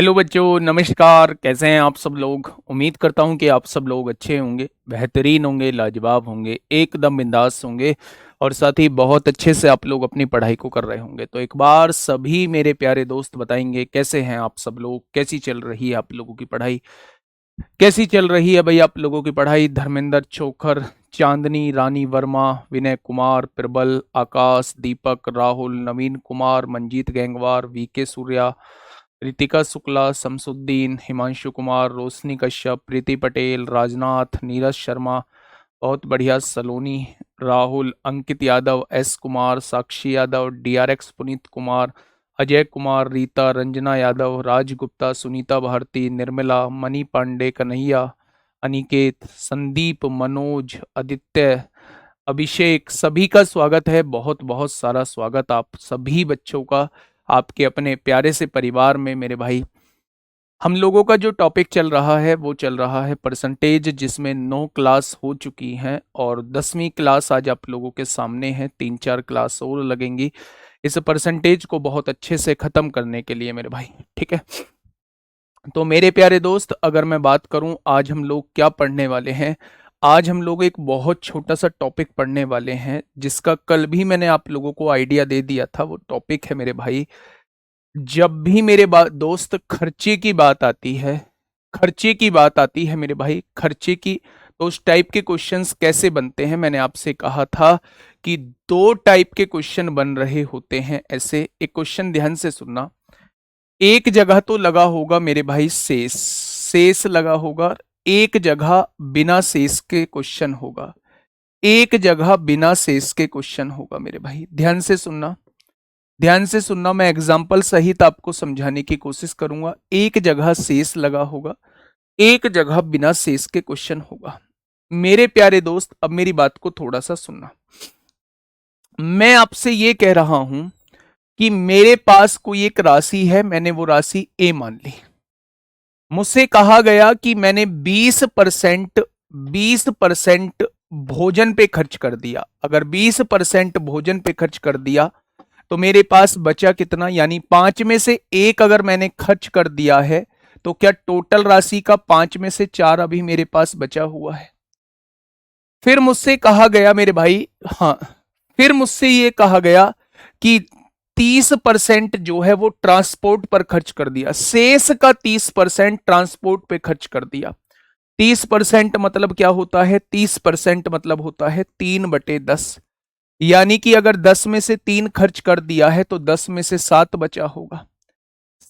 Hello बच्चों, नमस्कार। कैसे हैं आप सब लोग? उम्मीद करता हूं कि आप सब लोग अच्छे होंगे, बेहतरीन होंगे, लाजवाब होंगे, एकदम बिंदास होंगे और साथ ही बहुत अच्छे से आप लोग अपनी पढ़ाई को कर रहे होंगे। तो एक बार सभी मेरे प्यारे दोस्त बताएंगे कैसे हैं आप सब लोग, कैसी चल रही है आप लोगों की पढ़ाई, कैसी चल रही है भाई आप लोगों की पढ़ाई। धर्मेंद्र चोखर, चांदनी रानी वर्मा, विनय कुमार, प्रबल, आकाश, दीपक, राहुल, नवीन कुमार, मंजीत गैंगवार, वीके सूर्या, रितिका शुक्ला, शमसुद्दीन, हिमांशु कुमार, रोशनी कश्यप, प्रीति पटेल, राजनाथ, नीरज शर्मा, बहुत बढ़िया, सलोनी, राहुल, अंकित यादव, एस कुमार, साक्षी यादव, डीआरएक्स पुनीत कुमार, अजय कुमार, रीता, रंजना यादव, राज गुप्ता, सुनीता भारती, निर्मला, मनी पांडे, कन्हैया, अनिकेत, संदीप, मनोज, आदित्य, अभिषेक, सभी का स्वागत है। बहुत बहुत सारा स्वागत आप सभी बच्चों का आपके अपने प्यारे से परिवार में मेरे भाई। हम लोगों का जो टॉपिक चल रहा है वो चल रहा है परसेंटेज, जिसमें 9 क्लास हो चुकी हैं और 10वीं क्लास आज आप लोगों के सामने है। 3-4 क्लास और लगेंगी इस परसेंटेज को बहुत अच्छे से खत्म करने के लिए मेरे भाई, ठीक है। तो मेरे प्यारे दोस्त, अगर मैं बात करूं आज हम लोग क्या पढ़ने वाले हैं, आज हम लोग एक बहुत छोटा सा टॉपिक पढ़ने वाले हैं जिसका कल भी मैंने आप लोगों को आइडिया दे दिया था। वो टॉपिक है मेरे भाई, जब भी मेरे दोस्त खर्चे की बात आती है, खर्चे की बात आती है मेरे भाई, खर्चे की, तो उस टाइप के क्वेश्चंस कैसे बनते हैं। मैंने आपसे कहा था कि 2 टाइप के क्वेश्चन बन रहे होते हैं। ऐसे एक क्वेश्चन ध्यान से सुनना, एक जगह तो लगा होगा मेरे भाई शेष, शेष लगा होगा, एक जगह बिना शेष के क्वेश्चन होगा, एक जगह बिना शेष के क्वेश्चन होगा मेरे भाई। ध्यान से सुनना, ध्यान से सुनना, मैं एग्जाम्पल सहित आपको समझाने की कोशिश करूंगा। एक जगह शेष लगा होगा, एक जगह बिना शेष के क्वेश्चन होगा। मेरे प्यारे दोस्त, अब मेरी बात को थोड़ा सा सुनना। मैं आपसे ये कह रहा हूं कि मेरे पास कोई एक राशि है, मैंने वो राशि ए मान ली। मुझसे कहा गया कि मैंने 20% भोजन पे खर्च कर दिया। अगर 20% भोजन पे खर्च कर दिया तो मेरे पास बचा कितना, यानी 5 में से 1 अगर मैंने खर्च कर दिया है तो क्या टोटल राशि का 5 में से 4 अभी मेरे पास बचा हुआ है। फिर मुझसे कहा गया मेरे भाई, हाँ, फिर मुझसे ये कहा गया कि 30% जो है वो ट्रांसपोर्ट पर खर्च कर दिया, शेष का 30% ट्रांसपोर्ट पे खर्च कर दिया। 30% मतलब क्या होता है, 30% मतलब होता है 3/10, यानी कि अगर 10 में से 3 खर्च कर दिया है तो 10 में से 7 बचा होगा।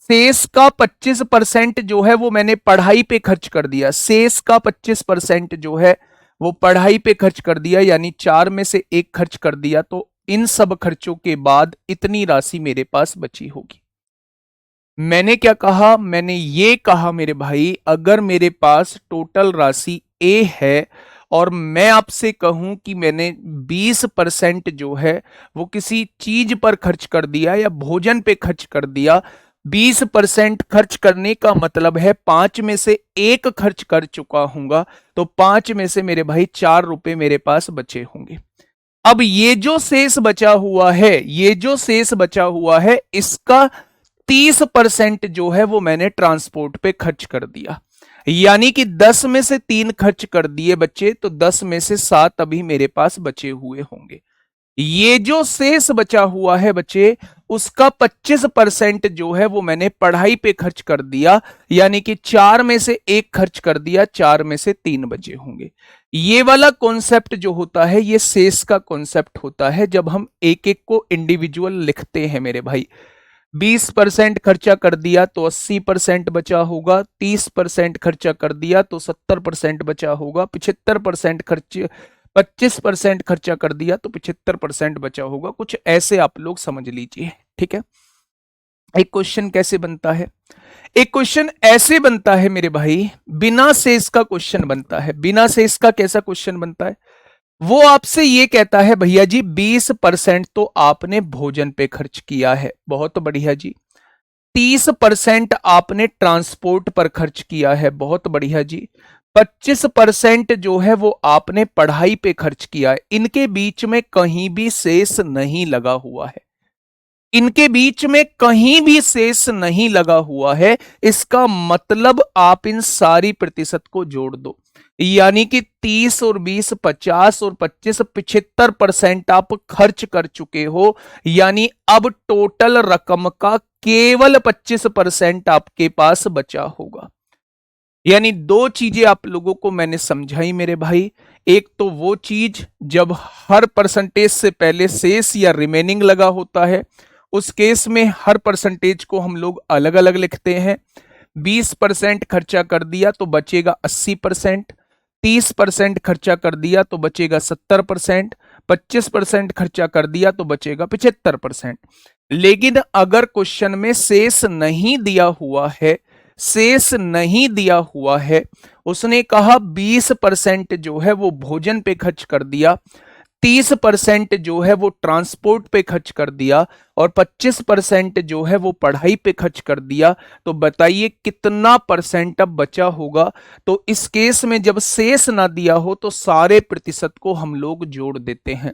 शेष का 25% जो है वो मैंने पढ़ाई पे खर्च कर दिया, शेष का 25% जो है वो पढ़ाई पे खर्च कर दिया, यानी 4 में से 1 खर्च कर दिया। तो इन सब खर्चों के बाद इतनी राशि मेरे पास बची होगी। मैंने क्या कहा, मैंने ये कहा मेरे भाई, अगर मेरे पास टोटल राशि ए है और मैं आपसे कहूं कि मैंने 20% जो है वो किसी चीज पर खर्च कर दिया या भोजन पे खर्च कर दिया, 20% खर्च करने का मतलब है 5 में से 1 खर्च कर चुका हूंगा, तो 5 में से मेरे भाई 4 रुपए मेरे पास बचे होंगे। अब ये जो शेष बचा हुआ है, ये जो शेष बचा हुआ है, इसका 30% जो है वो मैंने ट्रांसपोर्ट पे खर्च कर दिया, यानी कि 10 में से 3 खर्च कर दिए बच्चे, तो 10 में से 7 अभी मेरे पास बचे हुए होंगे। ये जो शेष बचा हुआ है बच्चे, उसका 25% जो है वो मैंने पढ़ाई पे खर्च कर दिया, यानी कि 4 में से 1 खर्च कर दिया, 4 में से 3 बचे होंगे। ये वाला कॉन्सेप्ट जो होता है ये शेष का कॉन्सेप्ट होता है, जब हम एक एक को इंडिविजुअल लिखते हैं मेरे भाई। 20% खर्चा कर दिया तो 80% बचा होगा, 30% खर्चा कर दिया तो 70% बचा होगा, 75% खर्च 25% खर्चा कर दिया तो 75% बचा होगा। कुछ ऐसे आप लोग समझ लीजिए, ठीक है। एक क्वेश्चन कैसे बनता है, एक क्वेश्चन ऐसे बनता है मेरे भाई, बिना शेष का क्वेश्चन बनता है। बिना शेष का कैसा क्वेश्चन बनता है, वो आपसे ये कहता है भैया जी 20% तो आपने भोजन पे खर्च किया है, बहुत बढ़िया जी। 30% आपने ट्रांसपोर्ट पर खर्च किया है, बहुत बढ़िया जी। 25% जो है वो आपने पढ़ाई पे खर्च किया है। इनके बीच में कहीं भी शेष नहीं लगा हुआ है। इनके बीच में कहीं भी शेष नहीं लगा हुआ है, इसका मतलब आप इन सारी प्रतिशत को जोड़ दो, यानी कि 30 और 20, 50 और 25, 75% आप खर्च कर चुके हो, यानी अब टोटल रकम का केवल 25% आपके पास बचा होगा। यानी दो चीजें आप लोगों को मैंने समझाई मेरे भाई। एक तो वो चीज जब हर परसेंटेज से पहले शेष या रिमेनिंग लगा होता है, उस केस में हर परसेंटेज को हम लोग अलग अलग लिखते हैं। 20% खर्चा कर दिया तो बचेगा 80%, 30% खर्चा कर दिया तो बचेगा 70%, 25% खर्चा कर दिया तो बचेगा 75%। लेकिन अगर क्वेश्चन में शेष नहीं दिया हुआ है, शेष नहीं दिया हुआ है, उसने कहा 20% जो है वो भोजन पे खर्च कर दिया, 30% जो है वो ट्रांसपोर्ट पे खर्च कर दिया और 25% जो है वो पढ़ाई पे खर्च कर दिया, तो बताइए कितना परसेंट अब बचा होगा। तो इस केस में जब शेष ना दिया हो तो सारे प्रतिशत को हम लोग जोड़ देते हैं।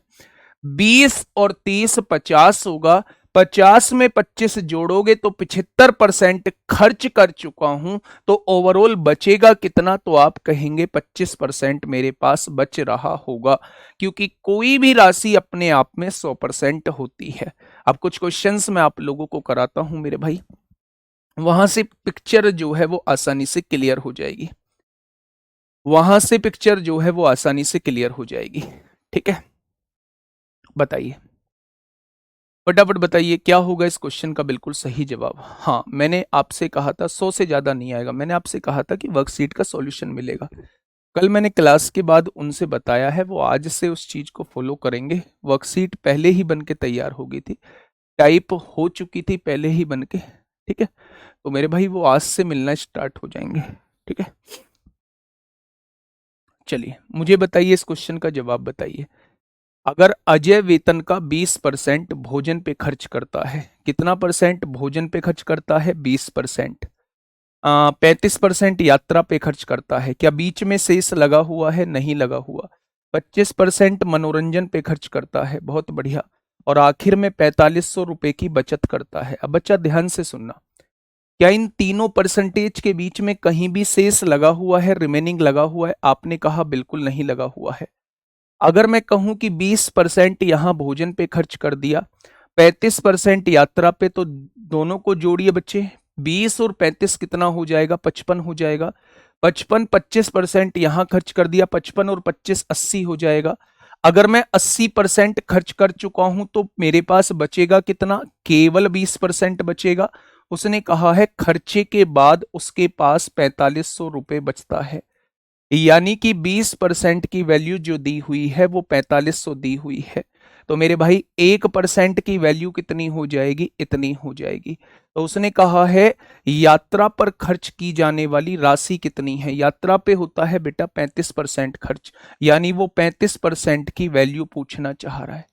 20 और 30 50 होगा, 50 में 25 जोड़ोगे तो 75% खर्च कर चुका हूं, तो ओवरऑल बचेगा कितना, तो आप कहेंगे 25% मेरे पास बच रहा होगा, क्योंकि कोई भी राशि अपने आप में 100% होती है। अब कुछ क्वेश्चंस मैं आप लोगों को कराता हूं मेरे भाई, वहां से पिक्चर जो है वो आसानी से क्लियर हो जाएगी, वहां से पिक्चर जो है वो आसानी से क्लियर हो जाएगी। ठीक है, बताइए फटाफट बताइए क्या होगा इस क्वेश्चन का बिल्कुल सही जवाब। हाँ, मैंने आपसे कहा था 100 से ज्यादा नहीं आएगा, मैंने आपसे कहा था कि वर्कशीट का सॉल्यूशन मिलेगा। कल मैंने क्लास के बाद उनसे बताया है, वो आज से उस चीज को फॉलो करेंगे। वर्कशीट पहले ही बन के तैयार हो गई थी, टाइप हो चुकी थी पहले ही बन के। ठीक है, तो मेरे भाई वो आज से मिलना स्टार्ट हो जाएंगे। ठीक है, चलिए मुझे बताइए इस क्वेश्चन का जवाब बताइए। अगर अजय वेतन का 20% भोजन पे खर्च करता है, कितना परसेंट भोजन पे खर्च करता है? 20%। 35% यात्रा पे खर्च करता है, क्या बीच में शेष लगा हुआ है? नहीं लगा हुआ। 25% मनोरंजन पे खर्च करता है, बहुत बढ़िया। और आखिर में 4500 रुपए की बचत करता है। अब बच्चा ध्यान से सुनना, क्या इन तीनों परसेंटेज के बीच में कहीं भी शेष लगा हुआ है, रिमेनिंग लगा हुआ है? आपने कहा बिल्कुल नहीं लगा हुआ है। अगर मैं कहूं कि 20% यहां भोजन पे खर्च कर दिया, 35% यात्रा पे, तो दोनों को जोड़िए बच्चे, 20 और 35 कितना हो जाएगा? 55 हो जाएगा। 55 25% यहां खर्च कर दिया, 55 और 25 80 हो जाएगा। अगर मैं 80% खर्च कर चुका हूं तो मेरे पास बचेगा कितना? केवल 20% बचेगा। उसने कहा है खर्चे के बाद उसके पास 4500 रुपए बचता है, यानी कि 20% की वैल्यू जो दी हुई है वो 4500 दी हुई है। तो मेरे भाई 1% की वैल्यू कितनी हो जाएगी? इतनी हो जाएगी। तो उसने कहा है यात्रा पर खर्च की जाने वाली राशि कितनी है? यात्रा पे होता है बेटा 35% खर्च, यानी वो 35% की वैल्यू पूछना चाह रहा है।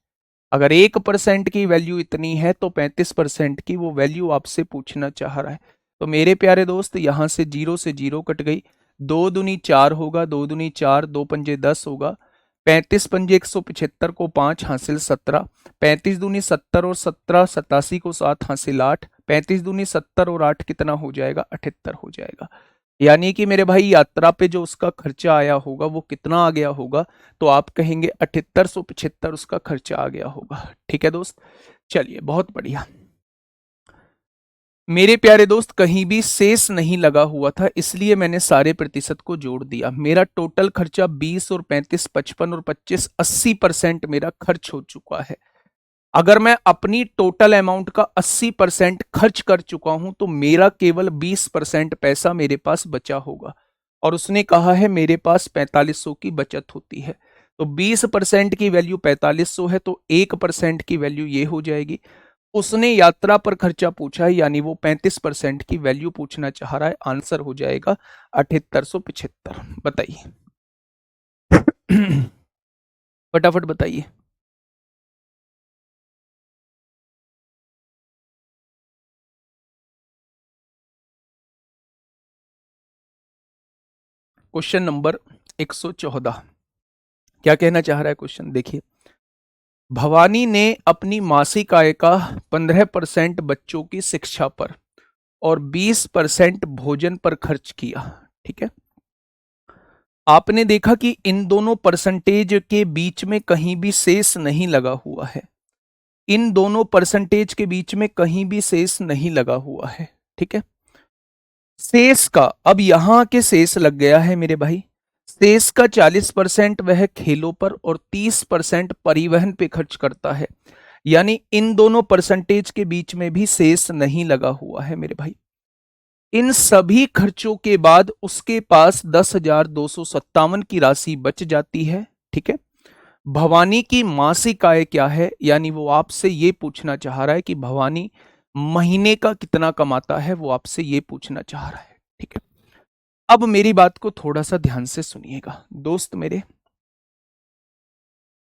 अगर 1% की वैल्यू इतनी है तो 35% की वो वैल्यू आपसे पूछना चाह रहा है। तो मेरे प्यारे दोस्त यहां से जीरो कट गई, 2 दूनी 4 होगा, 2 दूनी 4, 2 पंजे 10 होगा, 35 पंजे 175 को 5 हासिल 17, 35 दूनी 70 और 17 87 को 7 हासिल 8, 35 दूनी 70 और 8 कितना हो जाएगा? 78 हो जाएगा। यानी कि मेरे भाई यात्रा पे जो उसका खर्चा आया होगा वो कितना आ गया होगा? तो आप कहेंगे 7875 उसका खर्चा आ गया होगा। ठीक है दोस्त, चलिए बहुत बढ़िया। मेरे प्यारे दोस्त कहीं भी शेष नहीं लगा हुआ था, इसलिए मैंने सारे प्रतिशत को जोड़ दिया। मेरा टोटल खर्चा 20 और 35, 55 और 25, 80% मेरा खर्च हो चुका है। अगर मैं अपनी टोटल अमाउंट का 80% खर्च कर चुका हूं तो मेरा केवल 20% पैसा मेरे पास बचा होगा। और उसने कहा है मेरे पास 4500 की बचत होती है। तो 20% की वैल्यू 4500 है, तो 1% की वैल्यू ये हो जाएगी। उसने यात्रा पर खर्चा पूछा है, यानी वो 35% की वैल्यू पूछना चाह रहा है। आंसर हो जाएगा 7875। बताइए फटाफट बताइए। क्वेश्चन नंबर 114, क्या कहना चाह रहा है क्वेश्चन? देखिए, भवानी ने अपनी मासिक आय का 15% बच्चों की शिक्षा पर और 20% भोजन पर खर्च किया। ठीक है, आपने देखा कि इन दोनों परसेंटेज के बीच में कहीं भी शेष नहीं लगा हुआ है। इन दोनों परसेंटेज के बीच में कहीं भी शेष नहीं लगा हुआ है। ठीक है, शेष का अब यहां के शेष लग गया है मेरे भाई। शेष का 40% वह खेलों पर और 30% परिवहन पे खर्च करता है। यानी इन दोनों परसेंटेज के बीच में भी शेष नहीं लगा हुआ है मेरे भाई। इन सभी खर्चों के बाद उसके पास 10,257 की राशि बच जाती है। ठीक है, भवानी की मासिक आय क्या है, यानी वो आपसे ये पूछना चाह रहा है कि भवानी महीने का कितना कमाता है, वो आपसे ये पूछना चाह रहा है। ठीक है, अब मेरी बात को थोड़ा सा ध्यान से सुनिएगा दोस्त मेरे।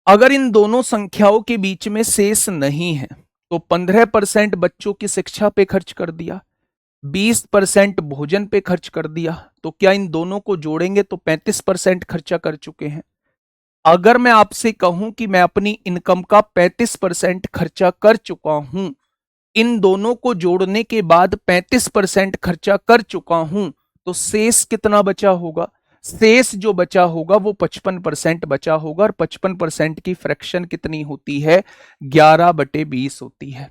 अगर इन दोनों संख्याओं के बीच में शेष नहीं है तो 15% बच्चों की शिक्षा पे खर्च कर दिया, 20% भोजन पे खर्च कर दिया, तो क्या इन दोनों को जोड़ेंगे तो 35% खर्चा कर चुके हैं। अगर मैं आपसे कहूं कि मैं अपनी इनकम का 35% खर्चा कर चुका हूं, इन दोनों को जोड़ने के बाद 35% खर्चा कर चुका हूं, तो शेष कितना बचा होगा। शेष जो बचा होगा वो 55% बचा होगा, और 55% की फ्रैक्शन कितनी होती है, 11/20 होती है।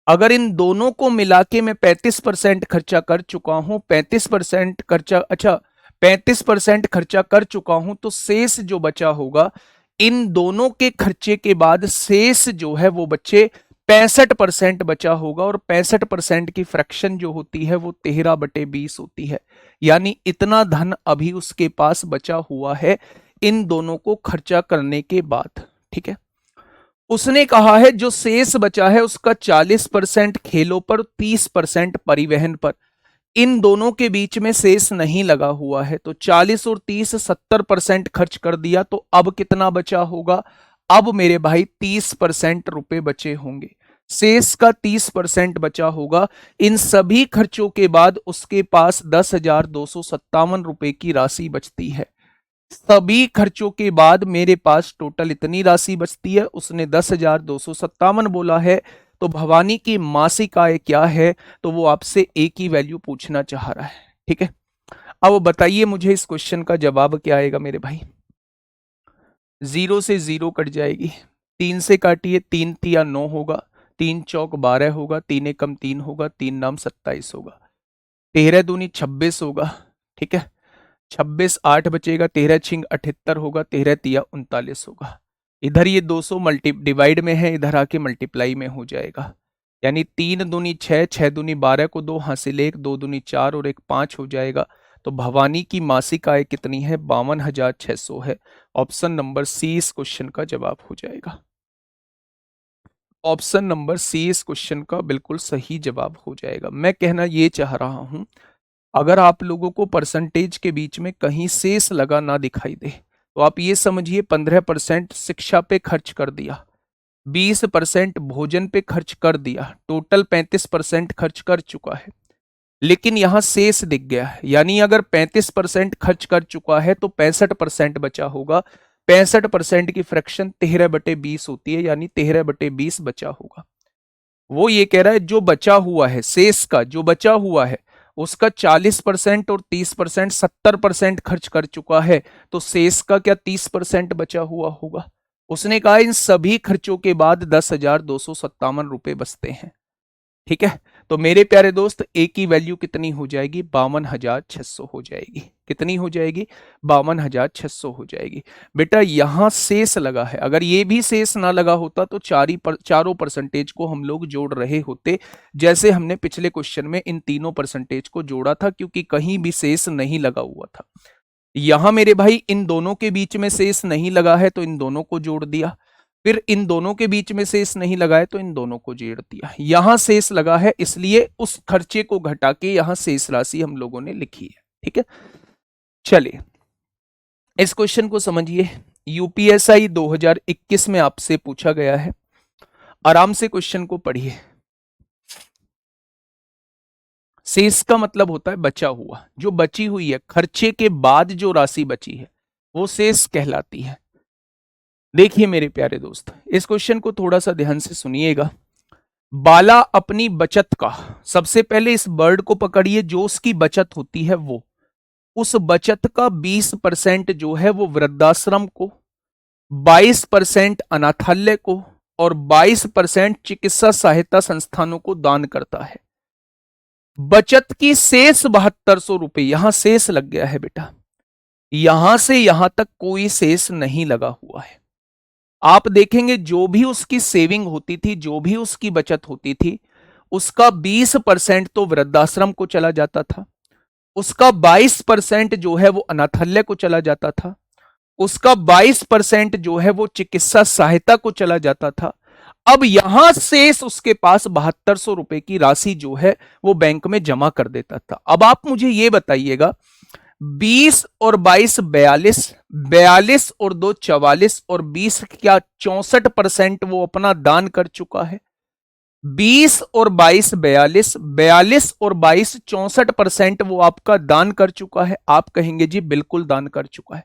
अगर इन दोनों को मिला के मैं 35% खर्चा कर चुका हूं, 35% खर्चा, अच्छा 35% खर्चा कर चुका हूं, तो शेष जो बचा होगा, इन दोनों के खर्चे के बाद शेष जो है वो बच्चे 65% बचा होगा, और 65% की फ्रैक्शन जो होती है वो 13/20 होती है। यानी इतना धन अभी उसके पास बचा हुआ है इन दोनों को खर्चा करने के बाद। ठीक है, उसने कहा है जो शेष बचा है उसका 40% खेलों पर, 30% परिवहन पर। इन दोनों के बीच में शेष नहीं लगा हुआ है, तो 40 और 30 70% खर्च कर दिया, तो अब कितना बचा होगा, अब मेरे भाई 30% रुपए बचे होंगे। शेष का 30% बचा होगा। इन सभी खर्चों के बाद उसके पास 10,257 रुपए की राशि बचती है। सभी खर्चों के बाद मेरे पास टोटल इतनी राशि बचती है। उसने 10,257 बोला है, तो भवानी की मासिक आय क्या है, तो वो आपसे एक ही वैल्यू पूछना चाह रहा है। ठीक है, अब बताइए मुझे इस क्वेश्चन का जवाब क्या आएगा मेरे भाई। 0 से 0 कट जाएगी, 3 से काटिए, 3 तिया 9 होगा, 3 चौक 12 होगा, 3 एकम 3 होगा, 3 नाम 27 होगा, 13 दूनी 26 होगा। ठीक है, 26 8 बचेगा, 13 छिंग 78 होगा, 13 तिया 39 होगा। इधर ये 200 डिवाइड में है, इधर आके मल्टीप्लाई में हो जाएगा। यानी 3 दूनी 6, 6 दूनी 12 को 2 हासिल 1, 2 दूनी 4 और 1 5 हो जाएगा। तो भवानी की मासिक आय कितनी है, 52,600 है। ऑप्शन नंबर सी इस क्वेश्चन का जवाब हो जाएगा। ऑप्शन नंबर सी इस क्वेश्चन का बिल्कुल सही जवाब हो जाएगा। मैं कहना ये चाह रहा हूं, अगर आप लोगों को परसेंटेज के बीच में कहीं शेष लगा ना दिखाई दे, तो आप ये समझिए 15% शिक्षा पे खर्च कर दिया, 20% भोजन पे खर्च कर दिया, टोटल 35% खर्च कर चुका है। लेकिन यहां शेष दिख गया है, यानी अगर 35% खर्च कर चुका है तो 65% बचा होगा। 65% की फ्रैक्शन 13/20 होती है, यानी 13/20 बचा होगा। वो ये कह रहा है जो बचा हुआ है, शेष का जो बचा हुआ है उसका 40% और 30% 70% खर्च कर चुका है, तो शेष का क्या 30% बचा हुआ होगा। उसने कहा इन सभी खर्चों के बाद 10,257 रुपए बचते हैं। ठीक है, तो मेरे प्यारे दोस्त ए की वैल्यू कितनी हो जाएगी, 52,600 हो जाएगी। कितनी हो जाएगी, 52,600 हो जाएगी। बेटा यहां शेष लगा है, अगर ये भी शेष ना लगा होता तो चारों परसेंटेज को हम लोग जोड़ रहे होते, जैसे हमने पिछले क्वेश्चन में इन तीनों परसेंटेज को जोड़ा था, क्योंकि कहीं भी शेष नहीं लगा हुआ था। यहां मेरे भाई इन दोनों के बीच में शेष नहीं लगा है, तो इन दोनों को जोड़ दिया। फिर इन दोनों के बीच में शेष नहीं लगा है, तो इन दोनों को जोड़ दिया। यहां शेष लगा है, इसलिए उस खर्चे को घटा के यहां शेष राशि हम लोगों ने लिखी है। ठीक है, चलिए इस क्वेश्चन को समझिए। यूपीएसआई 2021 में आपसे पूछा गया है, आराम से क्वेश्चन को पढ़िए। शेष का मतलब होता है बचा हुआ, जो बची हुई है, खर्चे के बाद जो राशि बची है वो शेष कहलाती है। देखिए मेरे प्यारे दोस्त, इस क्वेश्चन को थोड़ा सा ध्यान से सुनिएगा। बाला अपनी बचत का, सबसे पहले इस वर्ड को पकड़िए, जो उसकी बचत होती है वो, उस बचत का 20% जो है वो वृद्धाश्रम को, 22% अनाथालय को और 22% चिकित्सा सहायता संस्थानों को दान करता है। बचत की शेष 7200 रुपए, यहां शेष लग गया है बेटा, यहां से यहां तक कोई शेष नहीं लगा हुआ है। आप देखेंगे जो भी उसकी सेविंग होती थी, जो भी उसकी बचत होती थी, उसका 20% तो वृद्धाश्रम को चला जाता था, उसका 22% जो है वो अनाथालय को चला जाता था, उसका 22% जो है वो चिकित्सा सहायता को चला जाता था। अब यहां शेष उसके पास 7200 रुपए की राशि जो है वो बैंक में जमा कर देता था। अब आप मुझे ये बताइएगा, 20 और 22 42, 42 और 2 44 और 20 क्या 64% वो अपना दान कर चुका है। 20 और 22 42, 42 और 22 64% वो आपका दान कर चुका है। आप कहेंगे जी बिल्कुल दान कर चुका है।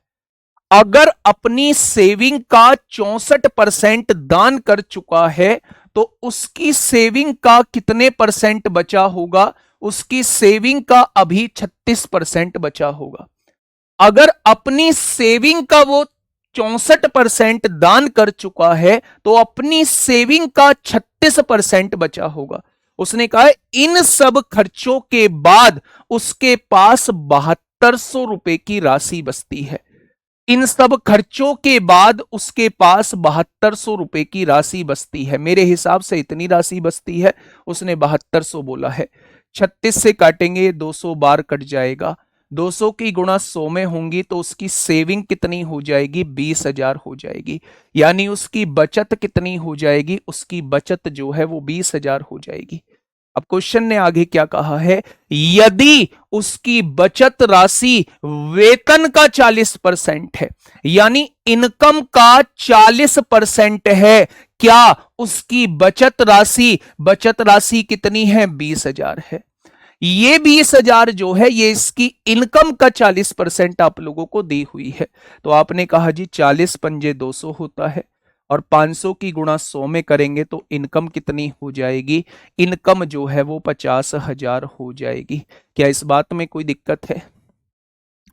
अगर अपनी सेविंग का 64% दान कर चुका है तो उसकी सेविंग का कितने परसेंट बचा होगा? उसकी सेविंग का अभी 36% बचा होगा। अगर अपनी सेविंग का वो 64% दान कर चुका है तो अपनी सेविंग का 36% बचा होगा। उसने कहा इन सब खर्चों के बाद उसके पास 7200 रुपए की राशि बचती है। इन सब खर्चों के बाद उसके पास 7200 रुपए की राशि बचती है। मेरे हिसाब से इतनी राशि बचती है, उसने 7200 बोला है। 36 से काटेंगे 200 बार कट जाएगा, 200 की गुणा 100 में होंगी तो उसकी सेविंग कितनी हो जाएगी? 20,000 हो जाएगी। यानी उसकी बचत कितनी हो जाएगी? उसकी बचत जो है वो 20,000 हो जाएगी। अब क्वेश्चन ने आगे क्या कहा है, यदि उसकी बचत राशि वेतन का 40% है, यानी इनकम का 40% है, क्या उसकी बचत राशि कितनी है? 20,000 है। ये 20,000 जो है ये इसकी इनकम का 40% आप लोगों को दी हुई है। तो आपने कहा जी 40 पंजे 200 होता है और 500 की गुणा 100 में करेंगे तो इनकम कितनी हो जाएगी? इनकम जो है वो 50,000 हो जाएगी। क्या इस बात में कोई दिक्कत है?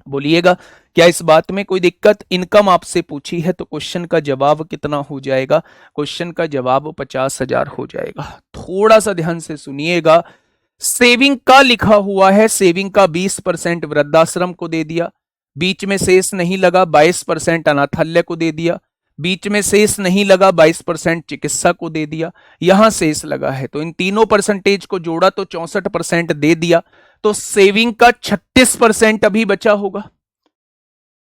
बोलिएगा, क्या इस बात में कोई दिक्कत? इनकम आपसे पूछी है तो क्वेश्चन का जवाब कितना हो जाएगा? क्वेश्चन का जवाब 50,000 हो जाएगा। थोड़ा सा ध्यान से सुनिएगा, सेविंग का लिखा हुआ है, सेविंग का 20% वृद्धाश्रम को दे दिया, बीच में शेष नहीं लगा, 22% अनाथालय को दे दिया, बीच में शेष नहीं लगा, 22% चिकित्सा को दे दिया, यहां शेष लगा है तो इन तीनों परसेंटेज को जोड़ा तो 64% दे दिया, तो सेविंग का 36% अभी बचा होगा।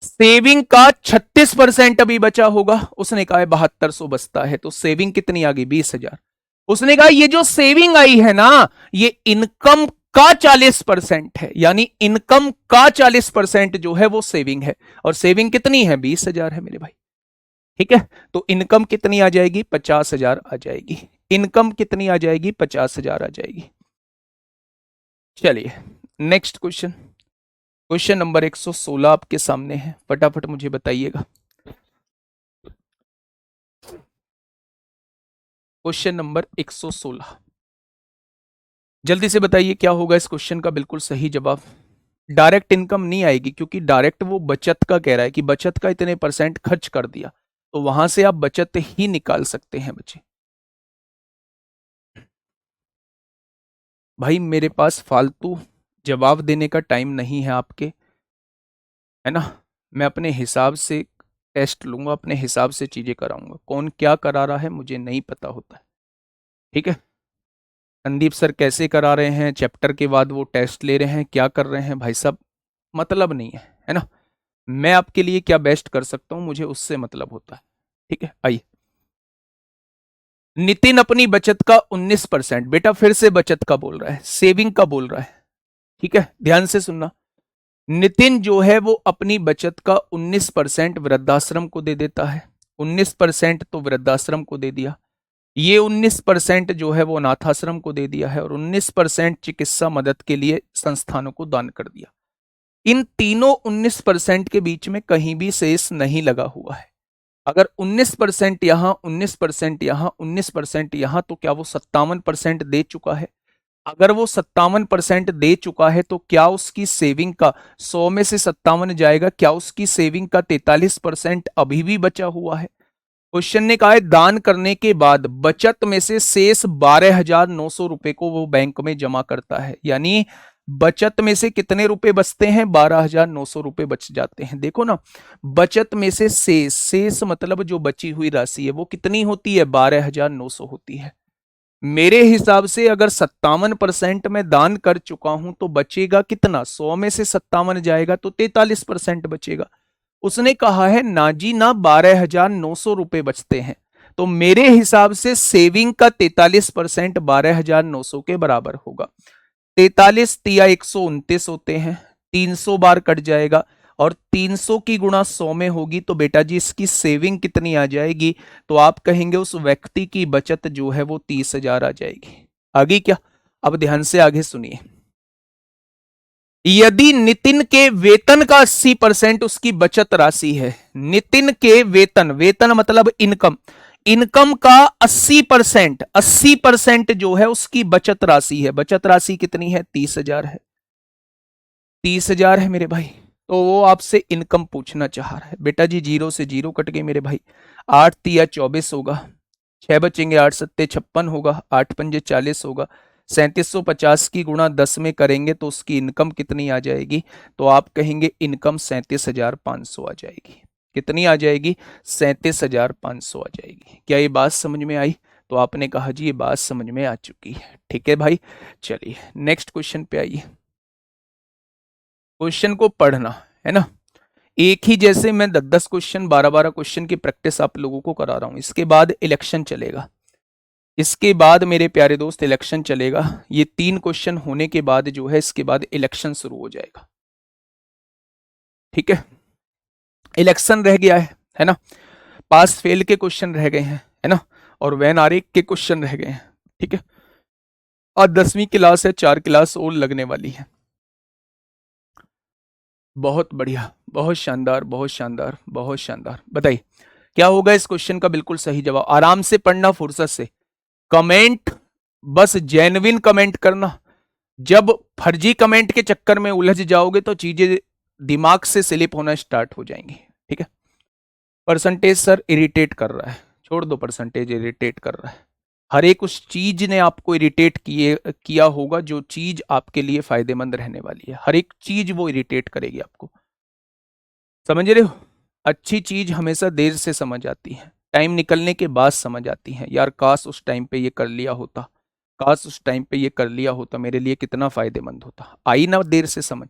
सेविंग का 36% अभी बचा होगा। उसने कहा 7200 बचता है तो सेविंग कितनी आ गई? 20,000। उसने कहा ये जो सेविंग आई है ना, ये इनकम का 40% है, यानी इनकम का 40% जो है वो सेविंग है, और सेविंग कितनी है? 20,000 है मेरे भाई। ठीक है, तो इनकम कितनी आ जाएगी? 50,000 आ जाएगी। इनकम कितनी आ जाएगी? 50,000 आ जाएगी। चलिए नेक्स्ट क्वेश्चन, क्वेश्चन नंबर 116 आपके सामने है, फटाफट मुझे बताइएगा। क्वेश्चन नंबर 116, जल्दी से बताइए क्या होगा इस क्वेश्चन का बिल्कुल सही जवाब। डायरेक्ट इनकम नहीं आएगी क्योंकि डायरेक्ट वो बचत का कह रहा है कि बचत का इतने परसेंट खर्च कर दिया, तो वहां से आप बचत ही निकाल सकते हैं बच्चे। भाई मेरे पास फालतू जवाब देने का टाइम नहीं है आपके, है ना। मैं अपने हिसाब से टेस्ट लूंगा, अपने हिसाब से चीजें कराऊंगा। कौन क्या करा रहा है मुझे नहीं पता होता है, ठीक है। संदीप सर कैसे करा रहे हैं, चैप्टर के बाद वो टेस्ट ले रहे हैं, क्या कर रहे हैं भाई साहब, मतलब नहीं है ना। मैं आपके लिए क्या बेस्ट कर सकता हूं मुझे उससे मतलब होता है, ठीक है। आइए, नितिन अपनी बचत का 19%, बेटा फिर से बचत का बोल रहा है, सेविंग का बोल रहा है, ठीक है, ध्यान से सुनना। नितिन जो है वो अपनी बचत का 19% वृद्धाश्रम को दे देता है। 19% तो वृद्धाश्रम को दे दिया, ये 19% जो है वो अनाथाश्रम को दे दिया है, और 19% चिकित्सा मदद के लिए संस्थानों को दान कर दिया। इन तीनों 19% के बीच में कहीं भी शेष नहीं लगा हुआ है। अगर 19% यहाँ, 19% यहाँ, 19% यहाँ, तो क्या वो 57% दे चुका है? अगर वो 57% दे चुका है तो क्या उसकी सेविंग का 100 में से 57 जाएगा, क्या उसकी सेविंग का 43% अभी भी बचा हुआ है? क्वेश्चन ने कहा है दान करने के बाद बचत में से शेष 12,900 रुपए को वो बैंक में जमा करता है, यानी बचत में से कितने रुपए बचते हैं? 12,900 रुपए बच जाते हैं। देखो ना, बचत में से शेष, शेष मतलब जो बची हुई राशि है वो कितनी होती है? 12,900 होती है। मेरे हिसाब से अगर 57% में दान कर चुका हूं तो बचेगा कितना? 100 में से 57 जाएगा तो 43% बचेगा। उसने कहा है ना जी ना, 12,900 रुपए बचते हैं, तो मेरे हिसाब से सेविंग का 43% 12,900 के बराबर होगा। 43 तिया 129 होते हैं, 300 बार कट जाएगा और 300 की गुणा 100 में होगी तो बेटा जी इसकी सेविंग कितनी आ जाएगी? तो आप कहेंगे उस व्यक्ति की बचत जो है वो 30,000 आ जाएगी। आगे क्या? अब ध्यान से आगे सुनिए। यदि नितिन के वेतन का 80% उसकी बचत राशि है, नितिन के वेतन, वेतन मतलब इनकम, इनकम का 80%, 80% जो है उसकी बचत राशि है। बचत राशि कितनी है? 30,000 है। 30,000 है मेरे भाई। तो वो आपसे इनकम पूछना चाह रहा है। बेटा जी 0 से 0 कट गए मेरे भाई। 8 तिया 24 होगा, 6 बचेंगे, 8 सत्ते 56 होगा, 8 पंजे 40 होगा। 3750 की गुणा 10 में करेंगे तो उसकी इनकम कितनी आ जाएगी? तो आप कहेंगे इनकम 37,500 आ जाएगी। कितनी आ जाएगी? 37,500 आ जाएगी। क्या ये बात समझ में आई? तो आपने कहा जी ये बात समझ में आ चुकी है। ठीक है भाई, चलिए नेक्स्ट क्वेश्चन पे आइए। क्वेश्चन को पढ़ना है ना, एक ही जैसे मैं 10-10 क्वेश्चन, 12-12 क्वेश्चन की प्रैक्टिस आप लोगों को करा रहा हूं। इसके बाद इलेक्शन चलेगा, इसके बाद मेरे प्यारे दोस्त इलेक्शन चलेगा। ये 3 क्वेश्चन होने के बाद जो है इसके बाद इलेक्शन शुरू हो जाएगा। ठीक है, इलेक्शन रह गया है ना, पास फेल के क्वेश्चन रह गए हैं, है ना, और वैन आरेख के क्वेश्चन रह गए हैं। ठीक है, और 10वीं क्लास है, 4 क्लास और लगने वाली है। बहुत बढ़िया, बहुत शानदार, बहुत शानदार, बहुत शानदार। बताइए क्या होगा इस क्वेश्चन का बिल्कुल सही जवाब? आराम से पढ़ना, फुर्सत से कमेंट, बस जेन्युइन कमेंट करना। जब फर्जी कमेंट के चक्कर में उलझ जाओगे तो चीजें दिमाग से स्लिप होना स्टार्ट हो जाएंगी। ठीक है, परसेंटेज सर इरिटेट कर रहा है, छोड़ दो, परसेंटेज इरिटेट कर रहा है। हर एक उस चीज ने आपको इरिटेट किया होगा जो चीज आपके लिए फायदेमंद रहने वाली है। हर एक चीज वो इरिटेट करेगी आपको, समझ रहे हो? अच्छी चीज हमेशा देर से समझ आती है, टाइम निकलने के बाद समझ आती है। यार काश उस टाइम पे ये कर लिया होता, काश उस टाइम पे ये कर लिया होता, मेरे लिए कितना फायदेमंद होता। आई ना देर से समझ।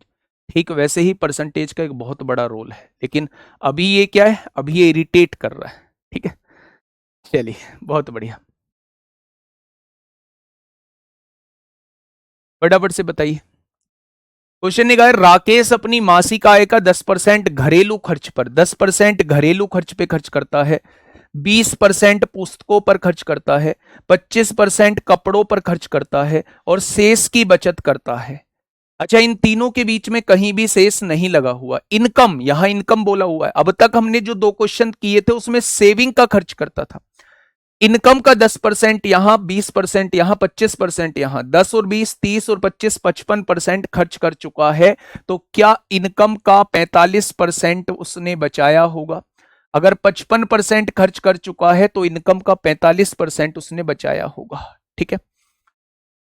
ठीक वैसे ही परसेंटेज का एक बहुत बड़ा रोल है, लेकिन अभी ये क्या है? अभी ये इरिटेट कर रहा है। ठीक है, चलिए बहुत बढ़िया, फटाफट से बताइए। क्वेश्चन ने कहा राकेश अपनी मासिक आय का 10% घरेलू खर्च पर, 10% घरेलू खर्च पे खर्च करता है, 20% पुस्तकों पर खर्च करता है, 25% कपड़ों पर खर्च करता है और शेष की बचत करता है। अच्छा, इन तीनों के बीच में कहीं भी शेष नहीं लगा हुआ। इनकम, यहां इनकम बोला हुआ है। अब तक हमने जो 2 क्वेश्चन किए थे उसमें सेविंग का खर्च करता था। इनकम का 10% यहां, 20% यहां, 25% यहां, 10 और 20 30 और 25 55% खर्च कर चुका है। तो क्या इनकम का 45% उसने बचाया होगा? अगर 55% खर्च कर चुका है तो इनकम का 45% उसने बचाया होगा। ठीक है,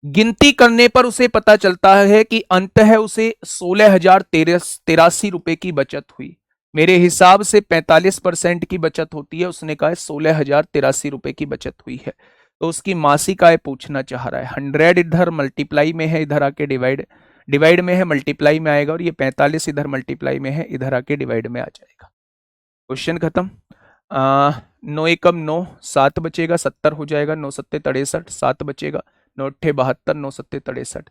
गिनती करने पर उसे पता चलता है कि अंततः उसे 16,083 रुपए की बचत हुई। मेरे हिसाब से 45% की बचत होती है, उसने कहा 16,083 रुपए की बचत हुई है। तो उसकी मासिक आय पूछना चाह रहा है। 100 इधर मल्टीप्लाई में है, इधर आके डिवाइड, डिवाइड में है, मल्टीप्लाई में आएगा, और ये 45 इधर मल्टीप्लाई में है, इधर आके डिवाइड में आ जाएगा। क्वेश्चन खत्म। 9 एकम 9, 7 बचेगा, 70 हो जाएगा, 9 सत्ते 63, 7 बचेगा, 9 अट्ठे 72, 9 सत्ते 63,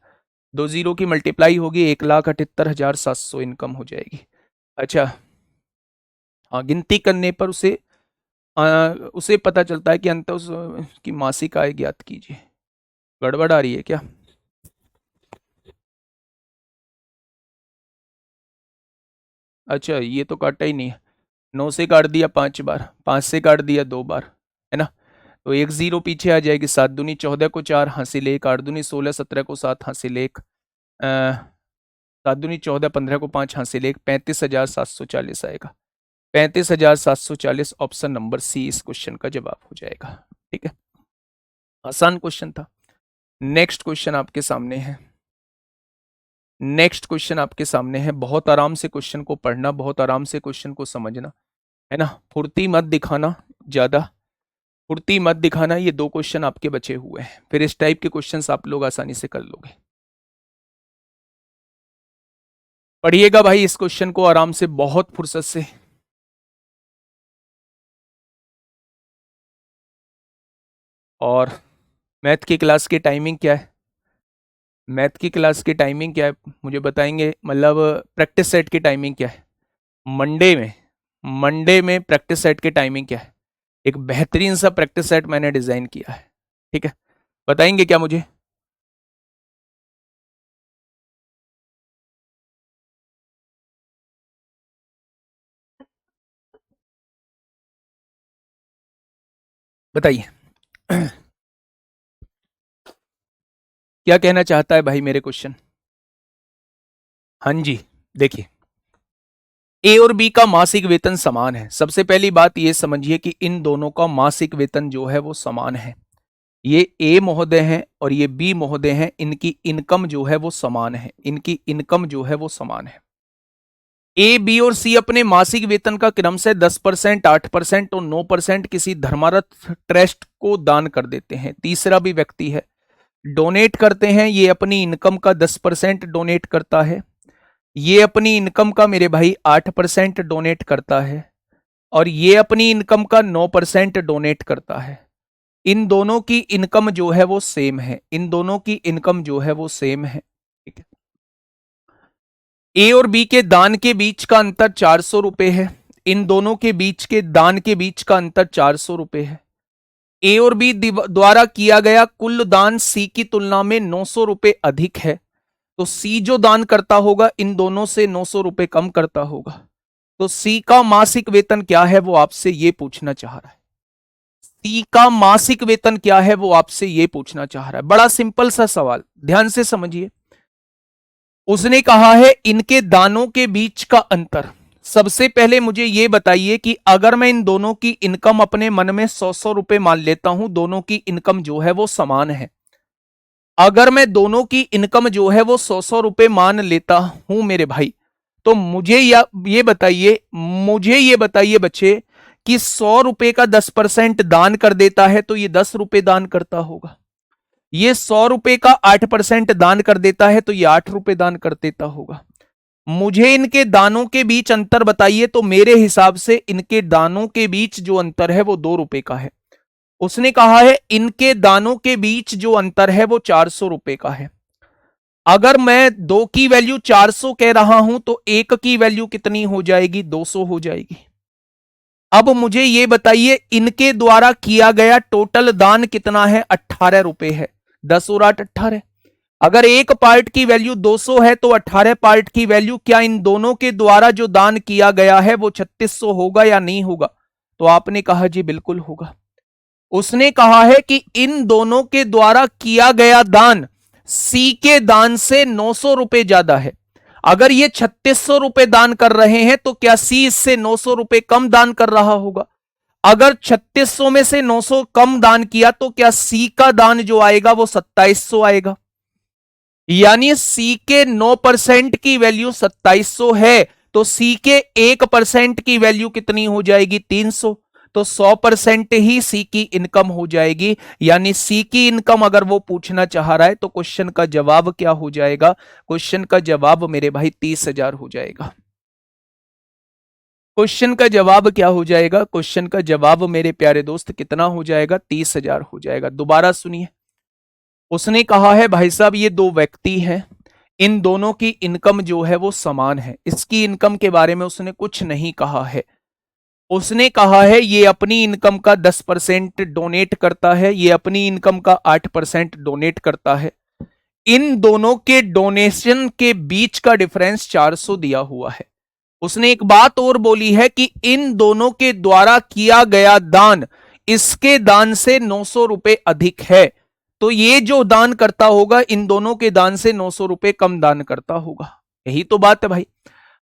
2 जीरो की मल्टीप्लाई होगी, 1,78,700 इनकम हो जाएगी। अच्छा, हाँ, गिनती करने पर उसे पता चलता है कि अंत उसकी मासिक आय ज्ञात कीजिए। गड़बड़ आ रही है क्या? अच्छा, ये तो काटा ही नहीं है। 9 से काट दिया 5 बार, 5 से काट दिया 2 बार, है ना। तो 1 0 पीछे आ जाएगी। 7 दूनी 14 को 4 हासिल 1, 8 दूनी 16, 17 को 7 हासिल 1, 7 दूनी 14, 15 को 5 हासिल 1, 35,740 आएगा। 35,740 ऑप्शन नंबर सी इस क्वेश्चन का जवाब हो जाएगा। ठीक है, आसान क्वेश्चन था। नेक्स्ट क्वेश्चन आपके सामने है। नेक्स्ट क्वेश्चन आपके सामने है। बहुत आराम से क्वेश्चन को पढ़ना, बहुत आराम से क्वेश्चन को समझना, है ना। फुर्ती मत दिखाना, ज्यादा फुर्ती मत दिखाना। ये 2 क्वेश्चन आपके बचे हुए हैं, फिर इस टाइप के क्वेश्चंस आप लोग आसानी से कर लोगे। पढ़िएगा भाई इस क्वेश्चन को आराम से, बहुत फुर्सत से। और मैथ की क्लास की टाइमिंग क्या है? मैथ की क्लास की टाइमिंग क्या है मुझे बताएंगे? मतलब प्रैक्टिस सेट की टाइमिंग क्या है? मंडे में प्रैक्टिस सेट की टाइमिंग क्या है? एक बेहतरीन सा प्रैक्टिस सेट मैंने डिजाइन किया है। ठीक है, बताएंगे क्या मुझे? बताइए। क्या कहना चाहता है भाई मेरे क्वेश्चन? हाँ जी, देखिए, ए और बी का मासिक वेतन समान है। सबसे पहली बात ये समझिए कि इन दोनों का मासिक वेतन जो है वो समान है। ये ए महोदय हैं और ये बी महोदय हैं, इनकी इनकम जो है वो समान है, इनकी इनकम जो है वो समान है। ए, बी और सी अपने मासिक वेतन का क्रम से 10%, 8% और 9% किसी धर्मार्थ ट्रस्ट को दान कर देते हैं। तीसरा भी व्यक्ति है, डोनेट करते हैं। ये अपनी इनकम का 10% डोनेट करता है, ये अपनी इनकम का मेरे भाई 8% डोनेट करता है, और ये अपनी इनकम का 9% डोनेट करता है। इन दोनों की इनकम जो है वो सेम है, इन दोनों की इनकम जो है वो सेम है। ठीक है, ए और बी के दान के बीच का अंतर 400 रुपए है। इन दोनों के बीच के दान के बीच का अंतर 400 रुपए है। ए और बी द्वारा किया गया कुल दान सी की तुलना में 900 रुपए अधिक है, तो सी जो दान करता होगा इन दोनों से 900 रुपए कम करता होगा। तो सी का मासिक वेतन क्या है वो आपसे ये पूछना चाह रहा है। सी का मासिक वेतन क्या है वो आपसे ये पूछना चाह रहा है। बड़ा सिंपल सा सवाल, ध्यान से समझिए। उसने कहा है इनके दानों के बीच का अंतर। सबसे पहले मुझे यह बताइए कि अगर मैं इन दोनों की इनकम अपने मन में 100 रुपए मान लेता हूं, दोनों की इनकम जो है वो समान है। अगर मैं दोनों की इनकम जो है वो 100 रुपए मान लेता हूं मेरे भाई, तो मुझे ये बताइए बच्चे कि 100 रुपए का 10% दान कर देता है तो ये 10 रुपए दान करता होगा। ये 100 रुपए का 8% दान कर देता है तो ये 8 रुपए दान कर देता होगा। मुझे इनके दानों के बीच अंतर बताइए, तो मेरे हिसाब से इनके दानों के बीच जो अंतर है वो 2 रुपए का है। उसने कहा है इनके दानों के बीच जो अंतर है वो 400 रुपए का है। अगर मैं 2 की वैल्यू 400 कह रहा हूं तो 1 की वैल्यू कितनी हो जाएगी? 200 हो जाएगी। अब मुझे यह बताइए इनके द्वारा किया गया टोटल दान कितना है? 18 रुपए है। 10 और 8 18। अगर एक पार्ट की वैल्यू 200 है तो 18 पार्ट की वैल्यू, क्या इन दोनों के द्वारा जो दान किया गया है वो 3600 होगा या नहीं होगा? तो आपने कहा जी बिल्कुल होगा। उसने कहा है कि इन दोनों के द्वारा किया गया दान सी के दान से 900 रुपए ज्यादा है। अगर ये 3600 रुपए दान कर रहे हैं तो क्या सी इससे 900 रुपए कम दान कर रहा होगा? अगर 3600 में से 900 कम दान किया तो क्या सी का दान जो आएगा वो 2700 आएगा। यानी सी के 9% की वैल्यू 2700 है, तो सी के 1% की वैल्यू कितनी हो जाएगी? 300। तो 100% ही सी की इनकम हो जाएगी। यानी सी की इनकम अगर वो पूछना चाह रहा है तो क्वेश्चन का जवाब क्या हो जाएगा? क्वेश्चन का जवाब मेरे भाई 30,000 हो जाएगा। क्वेश्चन का जवाब क्या हो जाएगा? क्वेश्चन का जवाब मेरे प्यारे दोस्त कितना हो जाएगा? 30,000 हो जाएगा। दोबारा सुनिए, उसने कहा है भाई साहब ये 2 व्यक्ति हैं, इन दोनों की इनकम जो है वो समान है। इसकी इनकम के बारे में उसने कुछ नहीं कहा है। उसने कहा है ये अपनी इनकम का 10% डोनेट करता है, ये अपनी इनकम का 8% डोनेट करता है। इन दोनों के डोनेशन के बीच का डिफरेंस 400 दिया हुआ है। उसने एक बात और बोली है कि इन दोनों के द्वारा किया गया दान इसके दान से 900 रुपए अधिक है। तो ये जो दान करता होगा इन दोनों के दान से 900 रुपए कम दान करता होगा। यही तो बात है भाई।